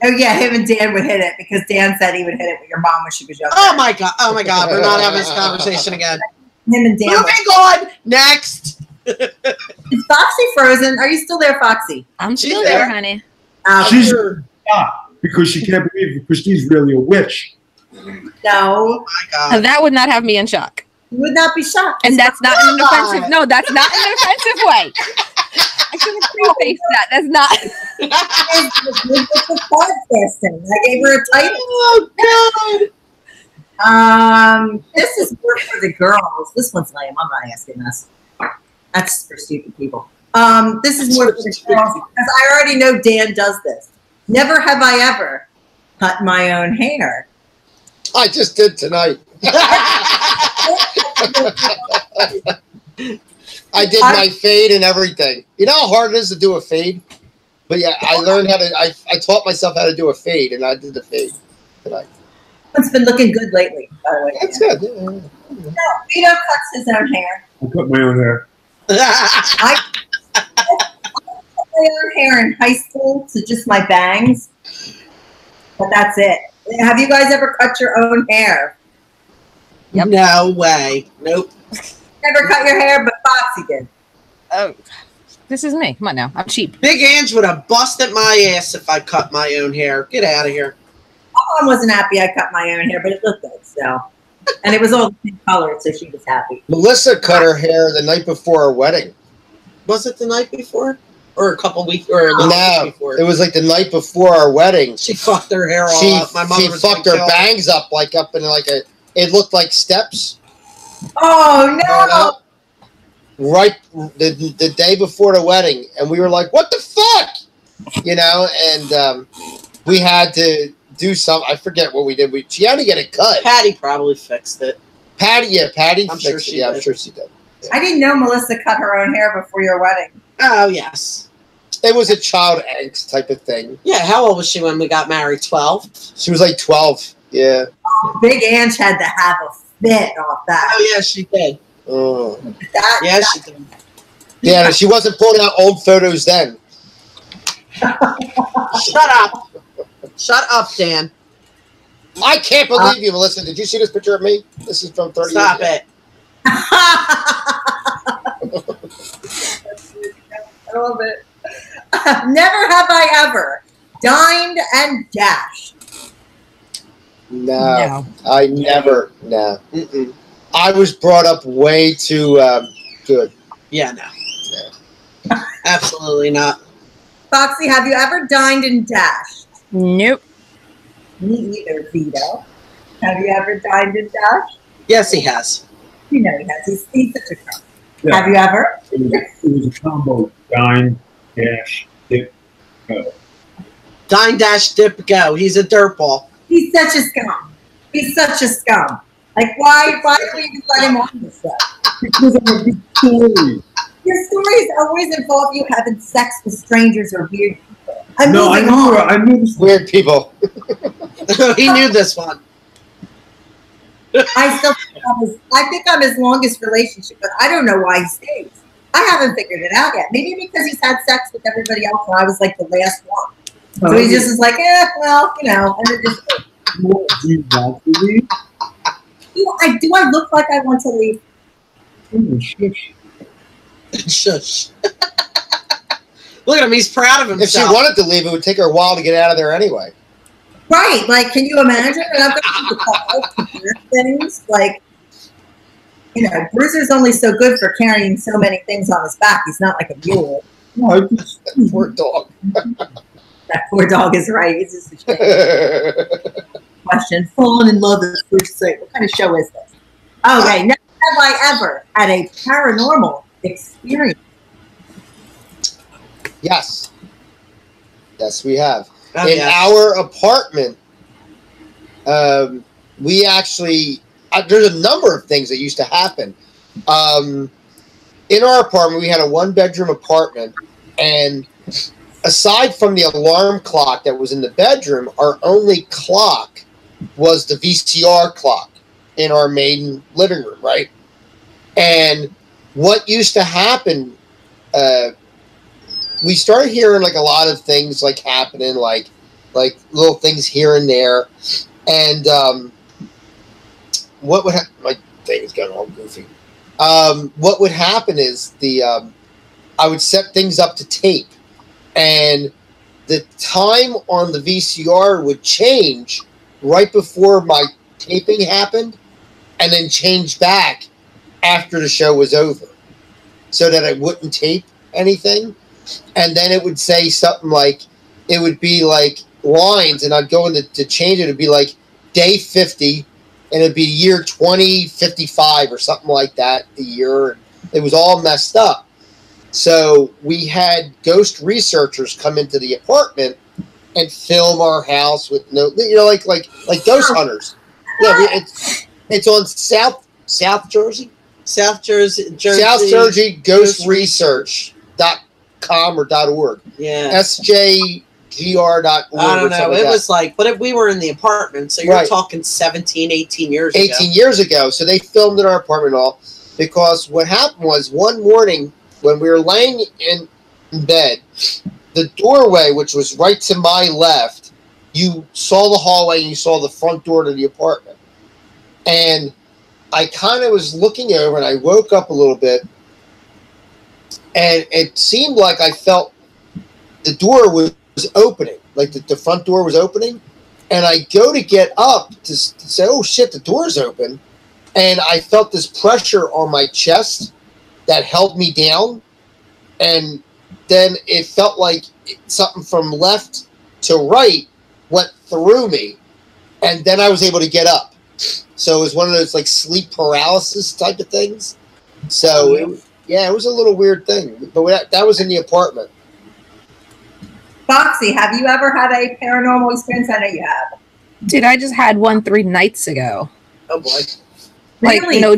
Oh yeah, him and Dan would hit it because Dan said he would hit it with your mom when she was younger. Oh my God. Oh my God. We're not having this conversation again. Him and Dan. Moving on. Next. Is Foxy frozen? Are you still there, Foxy? I'm She's still there. there, honey. She's because she can't believe Christine's really a witch. No, Oh my God. That would not have me in shock. you would not be shocked. And that's not in an offensive. No, that's not in an offensive way. I should have prefaced that. That's not. I gave her a title. Oh God. This is more for the girls. This one's lame. I'm not asking this. That's for stupid people. This is more for the girls because I already know Dan does this. Never have I ever cut my own hair. I just did tonight. I did my fade and everything. You know how hard it is to do a fade? But yeah, I learned how to, I taught myself how to do a fade, and I did the fade tonight. It's been looking good lately, by the way. That's good. Yeah. No, Vito cuts his own hair. I cut my own hair. I cut my own hair in high school to just my bangs, but that's it. Have you guys ever cut your own hair? Yep. No way. Nope. Never cut your hair, but Foxy did. Oh, this is me. Come on now. I'm cheap. Big Ange would have busted my ass if I cut my own hair. Get out of here. My mom wasn't happy I cut my own hair, but it looked good, so. And it was all the same color, so she was happy. Melissa cut her hair the night before her wedding. Was it the night before? Or a couple weeks? Or a little No, week before? it was like the night before our wedding. She fucked her hair all She, up. My mother she was fucked like, her "Kill bangs up in like a, it looked like steps. Oh, no! Right the day before the wedding, and we were like, "What the fuck?" You know, and we had to do something. I forget what we did. She had to get it cut. Patty probably fixed it. Patty I'm fixed sure it. she Yeah, did. I'm sure she did. Yeah. I didn't know Melissa cut her own hair before your wedding. Oh, yes. It was a child angst type of thing. Yeah, how old was she when we got married? 12? She was like 12. Yeah. Big Ange had to have a fit off that. Oh, yeah, she did. Oh. Yeah, she did. Yeah, no, she wasn't pulling out old photos then. Shut up. Shut up, Dan. I can't believe you, Melissa. Did you see this picture of me? This is from 30 Stop years ago. it. I love it. Never have I ever dined and dashed. No. I never. No. Mm-mm. I was brought up way too good. Yeah, no. Absolutely not. Foxy, have you ever dined and dashed? Nope. Me either, Vito. Have you ever dined and dashed? Yes, he has. You know he has. He's such a crumb. Yeah. Have you ever? It was a combo. Dine, dash, dip, go. Dine, dash, dip, go. He's a dirtball. He's such a scum. He's such a scum. Like, why do we even let him on this stuff? Because I'm a big story. Your stories always involve you having sex with strangers or weird people. I'm No, I moving knew. on. I knew this. Weird people. He knew this one. I think I'm his longest relationship, but I don't know why he stays. I haven't figured it out yet. Maybe because he's had sex with everybody else and I was like the last one. So he just is like, well, you know, and it just Do you want to leave? do I look like I want to leave? Shush. Shush. Look at him. He's proud of If she himself. wanted to leave, it would take her a while to get out of there anyway. Right, like, can you imagine? And I'm going to do things like, you know, Bruiser's only so good for carrying so many things on his back. He's not like a mule. No, I just. Poor dog. That poor dog is right. He's just a shame. Question: fallen in love at first sight. What kind of show is this? Okay, never have I ever had a paranormal experience. Yes. Yes, we have. Oh, In yeah. our apartment, we actually, there's a number of things that used to happen. In our apartment, we had a one-bedroom apartment, and aside from the alarm clock that was in the bedroom, our only clock was the VCR clock in our main living room, right? And what used to happen, we started hearing like a lot of things like happening, like little things here and there. And what would happen? My thing is going all goofy. What would happen is I would set things up to tape, and the time on the VCR would change right before my taping happened, and then change back after the show was over, so that I wouldn't tape anything. And then it would say something like, it would be like lines, and I'd go in to change it. It'd be like day 50, and it'd be year 2055 or something like that, the year. It was all messed up. So we had ghost researchers come into the apartment and film our house with no, you know, like ghost hunters. Yeah, it's on South Jersey? South Jersey. South Jersey Ghost Research.com or .org. Yeah. SJGR.org. I don't know. It was like, but we were in the apartment, so you're Right. talking 17, 18 years ago. 18 years ago. So they filmed in our apartment all, because what happened was one morning when we were laying in bed, the doorway, which was right to my left, you saw the hallway and you saw the front door to the apartment. And I kind of was looking over, and I woke up a little bit, and it seemed like I felt the door was opening, like the front door was opening. And I go to get up to say, oh shit, the door's open. And I felt this pressure on my chest that held me down. And then it felt like something from left to right went through me. And then I was able to get up. So it was one of those like sleep paralysis type of things. So it was a little weird thing. But that was in the apartment. Foxy, have you ever had a paranormal experience? I know you have. Dude, I just had one 3 nights ago. Oh boy. Like, Really? you know,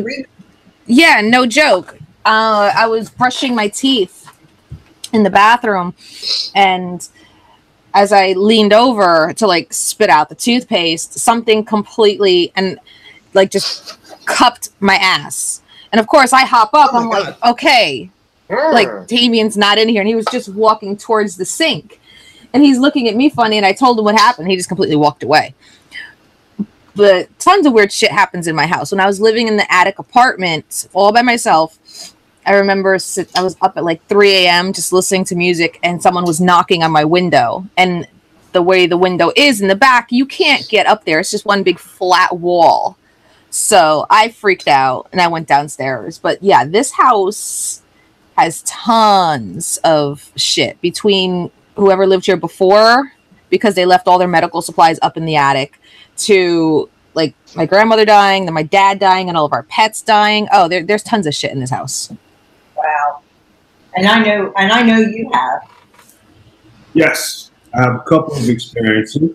yeah, no joke. I was brushing my teeth in the bathroom, and as I leaned over to like spit out the toothpaste, something completely and like just cupped my ass. And of course I hop up. I'm like, okay, like Damien's not in here. And he was just walking towards the sink. And he's looking at me funny, and I told him what happened. He just completely walked away. But tons of weird shit happens in my house. When I was living in the attic apartment all by myself, I remember I was up at like 3 a.m. just listening to music, and someone was knocking on my window. And the way the window is in the back, you can't get up there. It's just one big flat wall. So I freaked out, and I went downstairs. But yeah, this house has tons of shit between whoever lived here before, because they left all their medical supplies up in the attic, to like my grandmother dying, then my dad dying, and all of our pets dying. Oh, there's tons of shit in this house. Wow. And I know you have. Yes, I have a couple of experiences.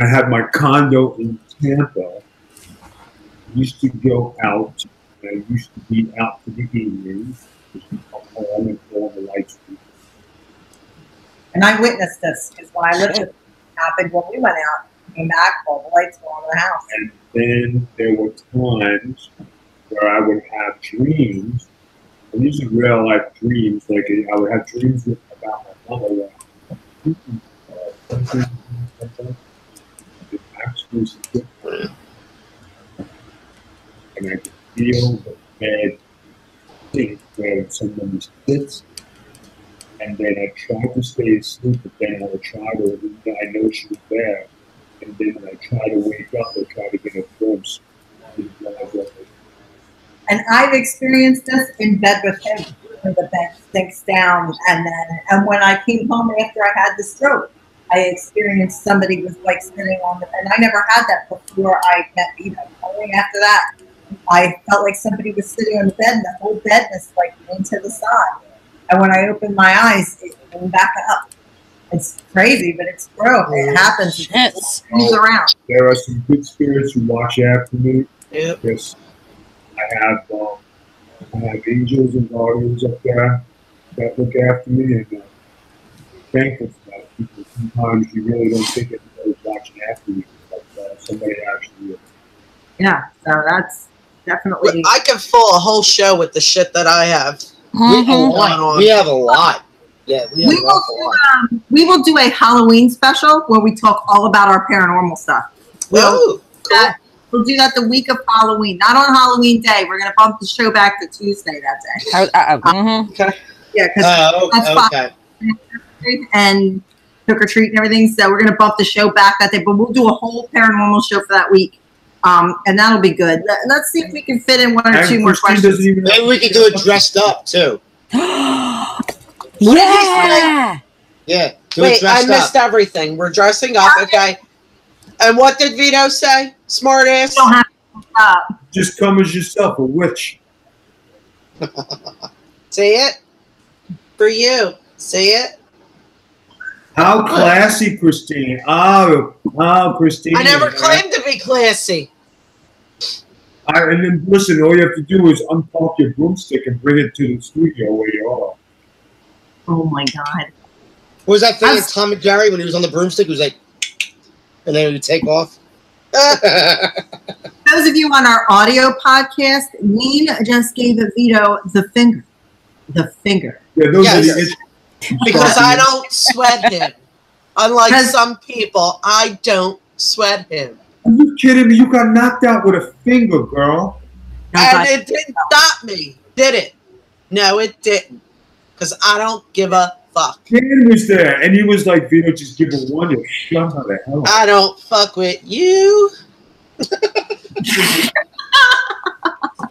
I had my condo in Tampa. I used to go out. I used to be out for the evening. Just come home and all the lights. And I witnessed this because when I lived, it happened when we went out, came back, all the lights were on in the house. And then there were times where I would have dreams, and these are real life dreams. Like I would have dreams about my mother. It actually was different, and I could feel the bed sink where someone sits. And then I tried to stay asleep, but then I would try to, I know she was there. And then when I try to wake up, I try to get a glimpse. And I've experienced this in bed with him, where the bed sinks down. And when I came home after I had the stroke, I experienced somebody was like sitting on the bed. And I never had that before I met Vito. Only after that, I felt like somebody was sitting on the bed, and the whole bed was like into the side. And when I opened my eyes, it went back up. It's crazy, but it's true. It happens. It's around. There are some good spirits who watch after me. Yep. Yes, I have angels and guardians up there that look after me, and thankful for that. Because sometimes you really don't think anybody's watching after you, but somebody actually is. Yeah, so that's definitely. I could fill a whole show with the shit that I have. We have a lot. Yeah, we will do a Halloween special where we talk all about our paranormal stuff. Cool. We'll do that the week of Halloween, not on Halloween Day. We're going to bump the show back to Tuesday that day. Okay. Yeah, because that's fine. And trick or treat and everything. So we're going to bump the show back that day. But we'll do a whole paranormal show for that week. And that'll be good. Let's see if we can fit in one or two more questions. Maybe we can do it dressed up too. Yeah. Yeah. Wait, I missed everything. We're dressing up, okay? And what did Vito say? Smart ass. Don't have to Just come as yourself, a witch. See it? For you. See it? How classy, Christine. Oh, Christine. I never claimed to be classy. And then listen, all you have to do is unpop your broomstick and bring it to the studio where you are. Oh my God. What was that thing in Tom and Jerry when he was on the broomstick? He was like, and then he would take off. Those of you on our audio podcast, Neen just gave Vito the finger. The finger. Yeah, those are the because I don't sweat him. Unlike some people, I don't sweat him. Are you kidding me? You got knocked out with a finger, girl. And it didn't stop me, did it? No, it didn't. Because I don't give a fuck. Dan was there, and he was like, Vito, just give it one. You shut the hell up. I don't fuck with you.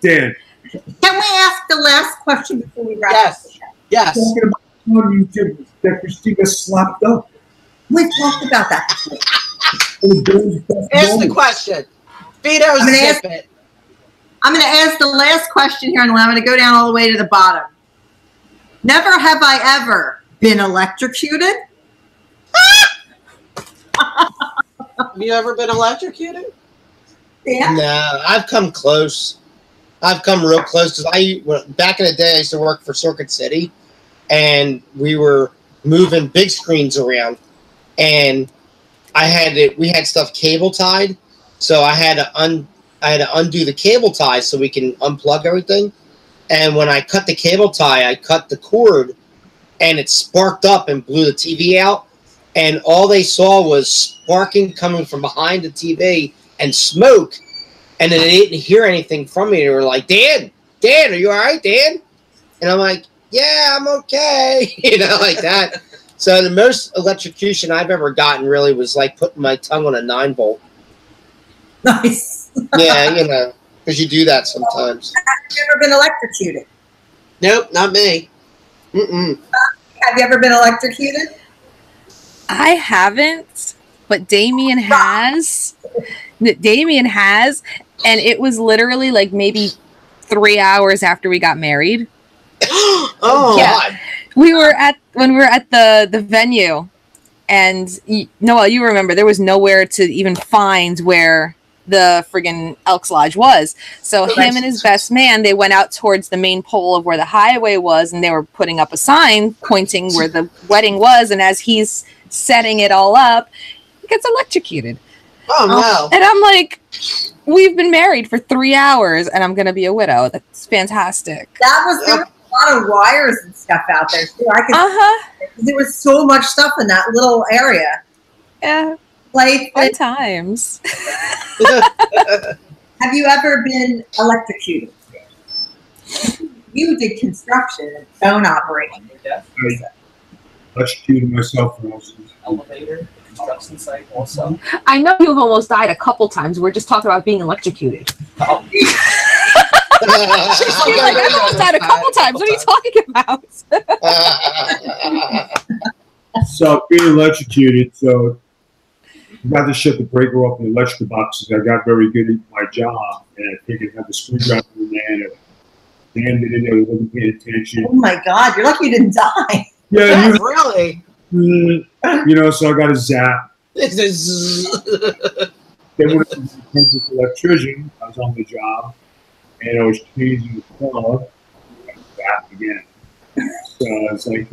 Dan. Can we ask the last question before we wrap up the show? Yes. Talking about how you did that Christina slapped up. We've talked about that. Ask the question. Vito, zip it. I'm going to ask the last question here, and I'm going to go down all the way to the bottom. Never have I ever been electrocuted. Have you ever been electrocuted? Yeah. No, I've come close. I've come real close because back in the day I used to work for Circuit City, and we were moving big screens around, and we had stuff cable tied, so I had to undo the cable tie so we can unplug everything. And when I cut the cable tie, I cut the cord, and it sparked up and blew the TV out. And all they saw was sparking coming from behind the TV and smoke. And then they didn't hear anything from me. They were like, Dan, are you all right, Dan? And I'm like, yeah, I'm okay. Like that. So the most electrocution I've ever gotten really was like putting my tongue on a 9-volt. Nice. Yeah, because you do that sometimes. Have you ever been electrocuted? Nope, not me. Mm-mm. Have you ever been electrocuted? I haven't, but Damien has. Damien has, and it was literally like maybe 3 hours after we got married. Oh, yeah. God. When we were at the venue, and Noel, you remember there was nowhere to even find where the friggin' Elks Lodge was. So him and his best man, they went out towards the main pole of where the highway was, and they were putting up a sign pointing where the wedding was. And as he's setting it all up, he gets electrocuted. Oh no! And I'm like, we've been married for 3 hours, and I'm gonna be a widow. That's fantastic. There was a lot of wires and stuff out there too. There was so much stuff in that little area. Yeah. Like fun times. Have you ever been electrocuted? You did construction and phone operating. I electrocuted myself when I was in elevator construction site also. I know you've almost died a couple times. We're just talking about being electrocuted. Oh. She's like, I've almost died a couple times. What are you talking about? So being electrocuted, so I got to shut the breaker off in the electrical boxes. I got very good at my job, and I figured I had the screwdriver in there and jammed it in there. I wasn't paying attention. Oh my God, you're lucky you didn't die. Yeah, really? So I got a zap. Then when I was an apprentice electrician, I was on the job, and I was changing the plug, I got zapped again. So it's like,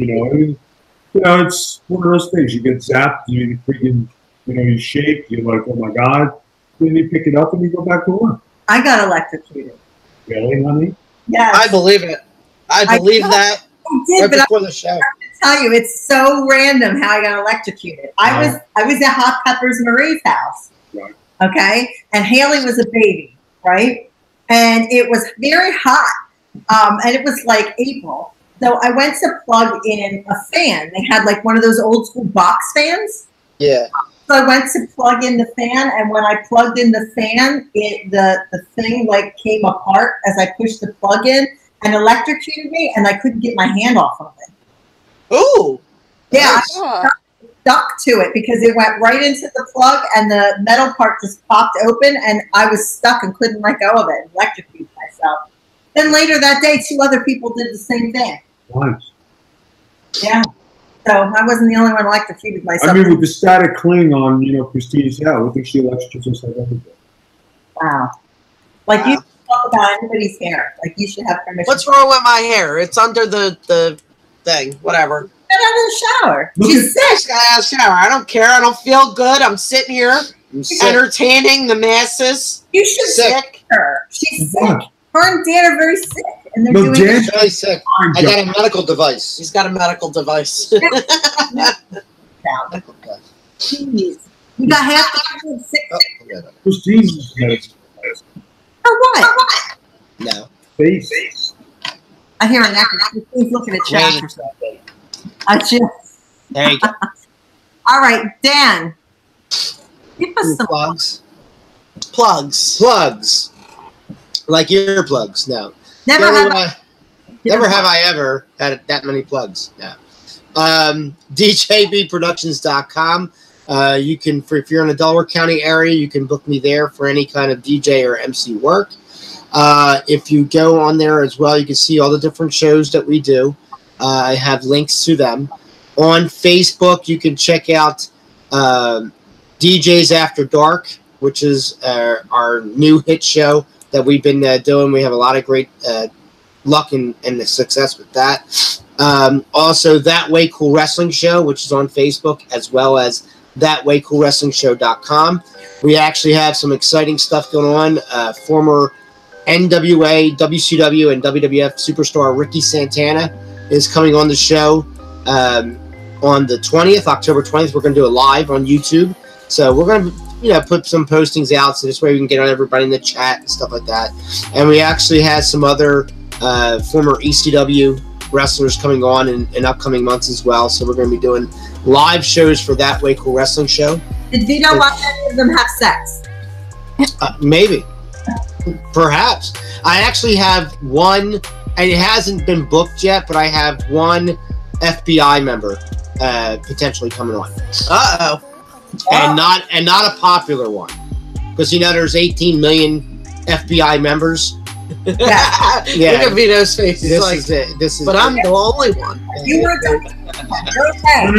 it's one of those things. You get zapped, you freaking, you shake, you're like, oh my God. Then you pick it up and you go back to work. I got electrocuted. Really, honey? Yes. I believe it. I believe that. I did, Right but before the show. I have to tell you, it's so random how I got electrocuted. I was at Hot Peppers Marie's house. Right. Okay? And Haley was a baby, right? And it was very hot. And it was like April. So I went to plug in a fan. They had like one of those old school box fans. Yeah. So I went to plug in the fan, and when I plugged in the fan, the thing like came apart as I pushed the plug in and electrocuted me, and I couldn't get my hand off of it. Ooh. Yeah, Nice. I stuck to it because it went right into the plug, and the metal part just popped open, and I was stuck and couldn't let go of it and electrocuted myself. Then later that day, 2 other people did the same thing. Nice. Yeah. So I wasn't the only one electrocuted myself. I mean, with the static cling on, Christine's hair, I think she electrocutes herself every day. Wow. Like you should talk about anybody's hair. Like you should have permission. What's wrong with my hair? It's under the thing. Whatever. Get out of the shower. Look She's I sick. just got out of the shower. I don't care. I don't feel good. I'm sitting here entertaining the masses. You should Sick. sick her. She's sick. What? Her and Dan are very sick, and they're No, doing. Dan- Really sick. I got a medical device. He's got a medical device. Jeez. You got half the sick. Oh, forget it. Christine's got For what? No. face. I hear an echo. He's looking at chat or something. I just. There you go. All right, Dan. Give us some. Plugs. Plugs. Plugs. Like earplugs. No. Never Never have I ever had that many plugs. No. DJBProductions.com. You can, if you're in the Delaware County area, you can book me there for any kind of DJ or MC work. If you go on there as well, you can see all the different shows that we do. I have links to them. On Facebook, you can check out DJs After Dark, which is our new hit show that we've been doing. We have a lot of great luck and success with that. Also, That Way Cool Wrestling Show, which is on Facebook, as well as thatwaycoolwrestlingshow.com. We actually have some exciting stuff going on. Former NWA, WCW, and WWF superstar Ricky Santana is coming on the show on the 20th, October 20th. We're going to do it live on YouTube. So we're going to put some postings out so this way we can get everybody in the chat and stuff like that. And we actually had some other former ECW wrestlers coming on in upcoming months as well. So we're going to be doing live shows for That Way Cool Wrestling Show. Did Vito watch any of them have sex? Maybe. Perhaps. I actually have one, and it hasn't been booked yet, but I have one FBI member potentially coming on. Uh-oh. And not a popular one. Because there's 18 million FBI members. Yeah. Look at Vito's face. This is but I'm the only one. You were okay.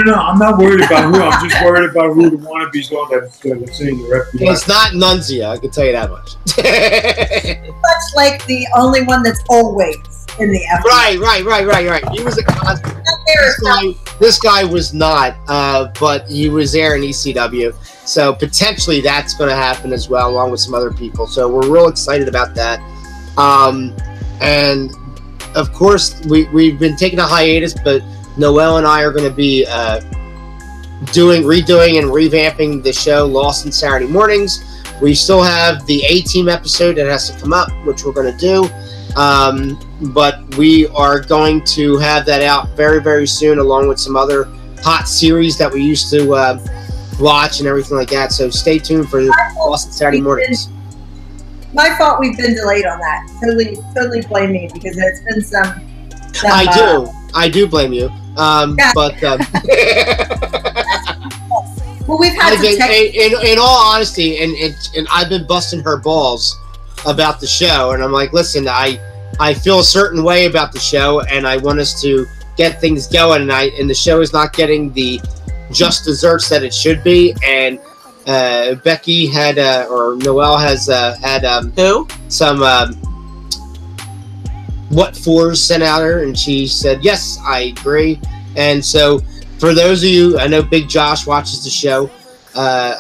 No. I'm not worried about who. I'm just worried about who the wannabes are that's saying they're FBI. It's not Nunzia, I can tell you that much. Much like the only one that's always in the FBI. Right. He was a constant. This guy was not, but he was there in ECW. So potentially that's going to happen as well, along with some other people. So we're real excited about that. And of course, we've been taking a hiatus, but Noel and I are going to be redoing and revamping the show Lost in Saturday Mornings. We still have the A-Team episode that has to come up, which we're going to do. But we are going to have that out very, very soon, along with some other hot series that we used to watch and everything like that. So stay tuned for Lost in Saturday Mornings. My fault we've been delayed on that. Totally blame me because there's been some I do blame you. Yeah. But well, we've had in all honesty, and I've been busting her balls about the show, and I'm like, listen, I feel a certain way about the show, and I want us to get things going, and the show is not getting the just desserts that it should be, and Becky had or Noelle has had some what fours sent out her, and she said yes, I agree. And so for those of you, I know Big Josh watches the show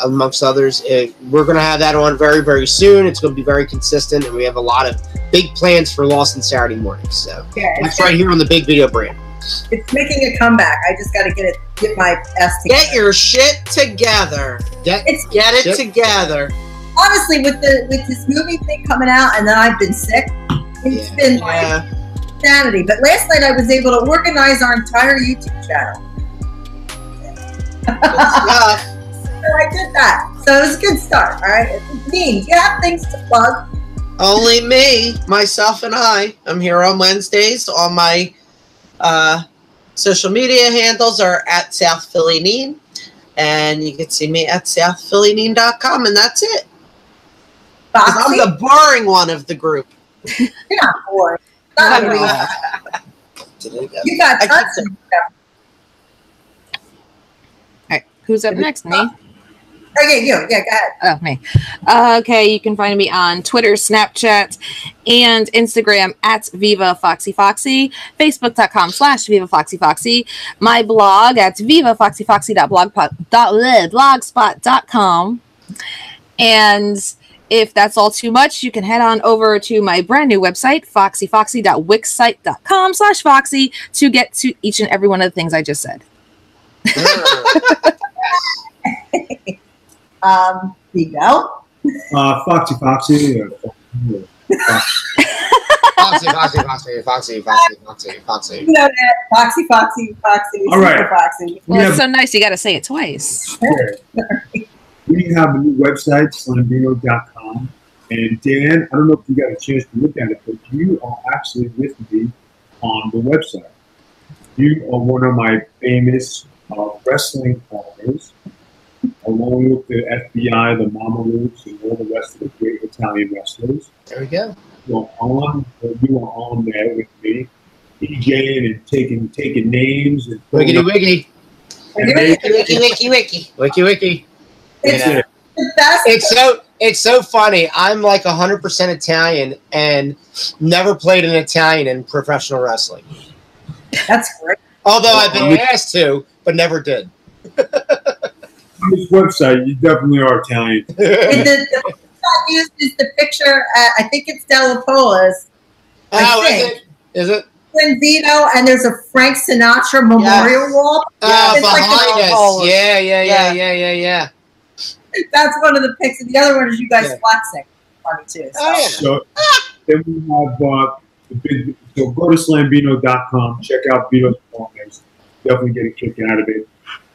amongst others. We're going to have that on very, very soon. It's going to be very consistent, and we have a lot of big plans for Lost in Saturday Mornings. So that's right here on the Big Video brand. It's making a comeback. I just got to get my ass together. Get your shit together. Get it together. Honestly, with this movie thing coming out, and then I've been sick. It's been like insanity. But last night I was able to organize our entire YouTube channel. So I did that. So it was a good start. All right. Dean, do you have things to plug? Only me, myself, and I. I'm here on Wednesdays. On my social media handles are at South Philly Neen, and you can see me at southphillyneen.com, and that's it. I'm the boring one of the group. You're not boring. You got tons of stuff. All right, who's up next? Me? Okay, you. Yeah, go ahead. Oh, me. Okay, you can find me on Twitter, Snapchat, and Instagram at VivaFoxyFoxy, Facebook.com/VivaFoxyFoxy, my blog at VivaFoxyFoxy.blogspot.com. And if that's all too much, you can head on over to my brand new website, foxyfoxy.wixsite.com/foxy, to get to each and every one of the things I just said. Vito? Foxy. Foxy. You know that. Foxy. All right. Foxy. Well, it's so nice. You got to say it twice. We have a new website, slandino.com. And Dan, I don't know if you got a chance to look at it, but you are actually with me on the website. You are one of my famous wrestling partners, along with the FBI, the Mama Roots, and all the rest of the great Italian wrestlers. There we go. You are on there with me, DJing and taking names. And Wiggity. Wiki. Wiki. It's the best. It's so funny. I'm like 100% Italian and never played an Italian in professional wrestling. That's great. Although I've been asked to, but never did. On this website, you definitely are Italian. And the picture I used is the picture at, I think it's Della Pola's. Is it? In Vito, and there's a Frank Sinatra memorial wall. Behind us. Yeah. That's one of the pics. And the other one is you guys flexing. Funny too. So then we have the big. So go to slambino.com. Check out Vito's performance. Definitely get a kick out of it.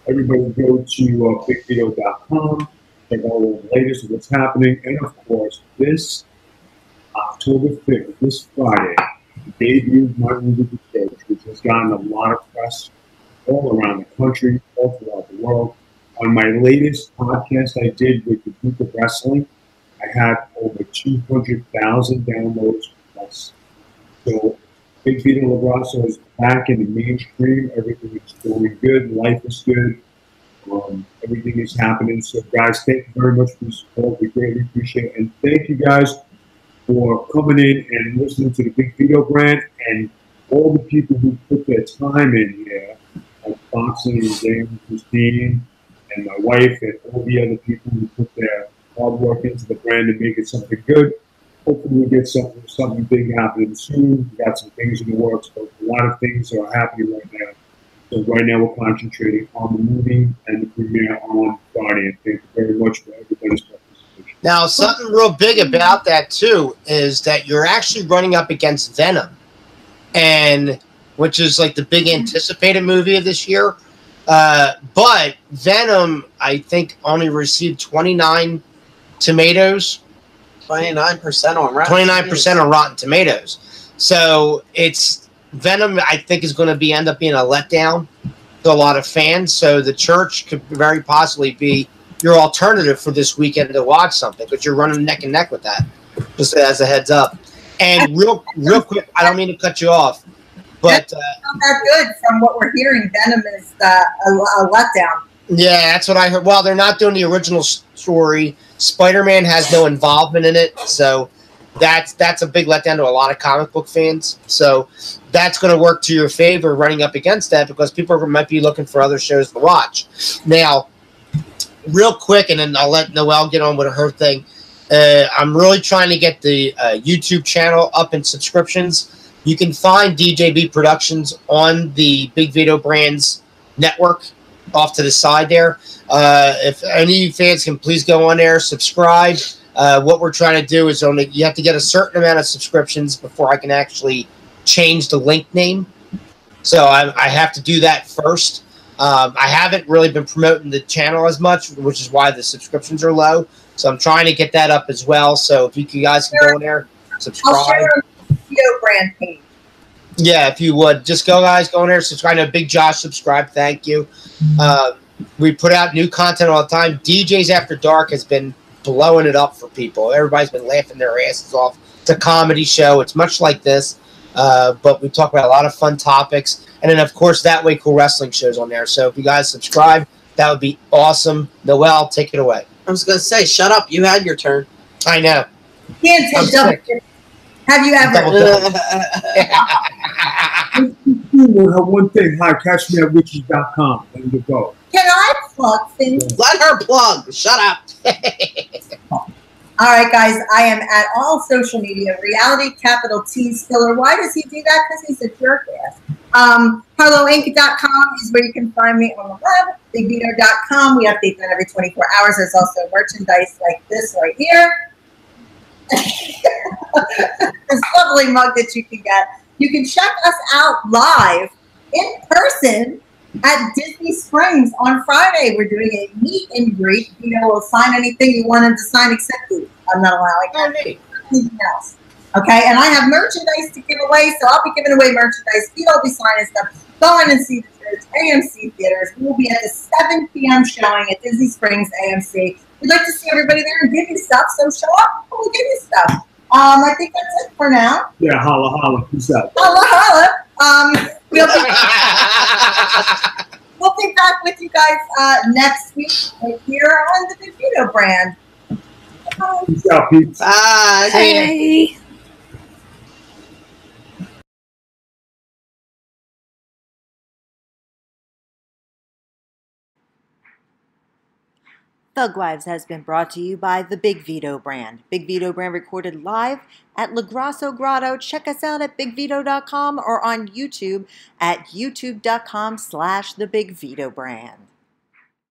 Everybody go to bigvito.com. Check out all the latest of what's happening. And of course, this October 5th, this Friday, debuted my movie The Coach, which has gotten a lot of press all around the country, all throughout the world. On my latest podcast I did with the Group of Wrestling, I had over 200,000 downloads plus. So Big Vito LaGrasso is back in the mainstream. Everything is going good. Life is good. Everything is happening. So guys, thank you very much for the support. We greatly appreciate it. And thank you guys for coming in and listening to the Big Vito brand, and all the people who put their time in here, like Boxing and Dan, Christine, and my wife, and all the other people who put their hard work into the brand and make it something good. Hopefully we get something big happening soon. We got some things in the works, but a lot of things are happening right now. So right now we're concentrating on the movie and the premiere on Friday. And thank you very much for everybody's participation. Now, something real big about that, too, is that you're actually running up against Venom, and which is like the big anticipated movie of this year. But Venom, I think, only received 29 tomatoes. 29% on Rotten 29% on Rotten Tomatoes. So it's Venom, I think, is going to end up being a letdown to a lot of fans. So the church could very possibly be your alternative for this weekend to watch something, but you're running neck and neck with that, just as a heads up. And real quick, I don't mean to cut you off, but not that good from what we're hearing. Venom is a letdown. Yeah, that's what I heard. Well, they're not doing the original story. Spider-Man has no involvement in it, so that's a big letdown to a lot of comic book fans. So that's going to work to your favor running up against that, because people might be looking for other shows to watch. Now, real quick, and then I'll let Noelle get on with her thing. I'm really trying to get the YouTube channel up in subscriptions. You can find DJB Productions on the Big Vito Brands network off to the side there. If any fans can please go on there, subscribe. What we're trying to do is you have to get a certain amount of subscriptions before I can actually change the link name. So I have to do that first. I haven't really been promoting the channel as much, which is why the subscriptions are low. So I'm trying to get that up as well. So if you guys can go in there, subscribe. I'll share a Vito brand page. Yeah, if you would. Just go in there, subscribe. I know Big Josh subscribed. Thank you. We put out new content all the time. DJs After Dark has been blowing it up for people. Everybody's been laughing their asses off. It's a comedy show. It's much like this, but we talk about a lot of fun topics. And then, of course, That Way Cool Wrestling shows on there. So if you guys subscribe, that would be awesome. Noelle, take it away. I was going to say, shut up. You had your turn. I know. Can't say have you ever? One thing. Hi, catch me at witches.com. There you go. Can I plug things? Let her plug. Shut up. All right, guys. I am at all social media. Reality capital T Spiller. Why does he do that? Because he's a jerk ass. HarlowInc.com is where you can find me on the web. BigVito.com. We update that every 24 hours. There's also merchandise like this right here. This lovely mug that you can get. You can check us out live in person at Disney Springs on Friday. We're doing a meet and greet. We'll sign anything you want him to sign except food. I'm not allowing anything else. Okay, and I have merchandise to give away, so I'll be giving away merchandise. Vito will be signing stuff. Go in and see the church, AMC Theaters. We will be at the 7 p.m. showing at Disney Springs AMC. We'd like to see everybody there and give you stuff, so show up and we'll give you stuff. I think that's it for now. Yeah, holla, holla. Peace out. Holla, holla. We'll we'll be back with you guys next week right here on the Big Vito brand. Peace out, peeps. Bye. Hey. Thug Wives has been brought to you by the Big Vito brand. Big Vito brand recorded live at La Grasso Grotto. Check us out at bigvito.com or on YouTube at youtube.com/the Big Vito brand.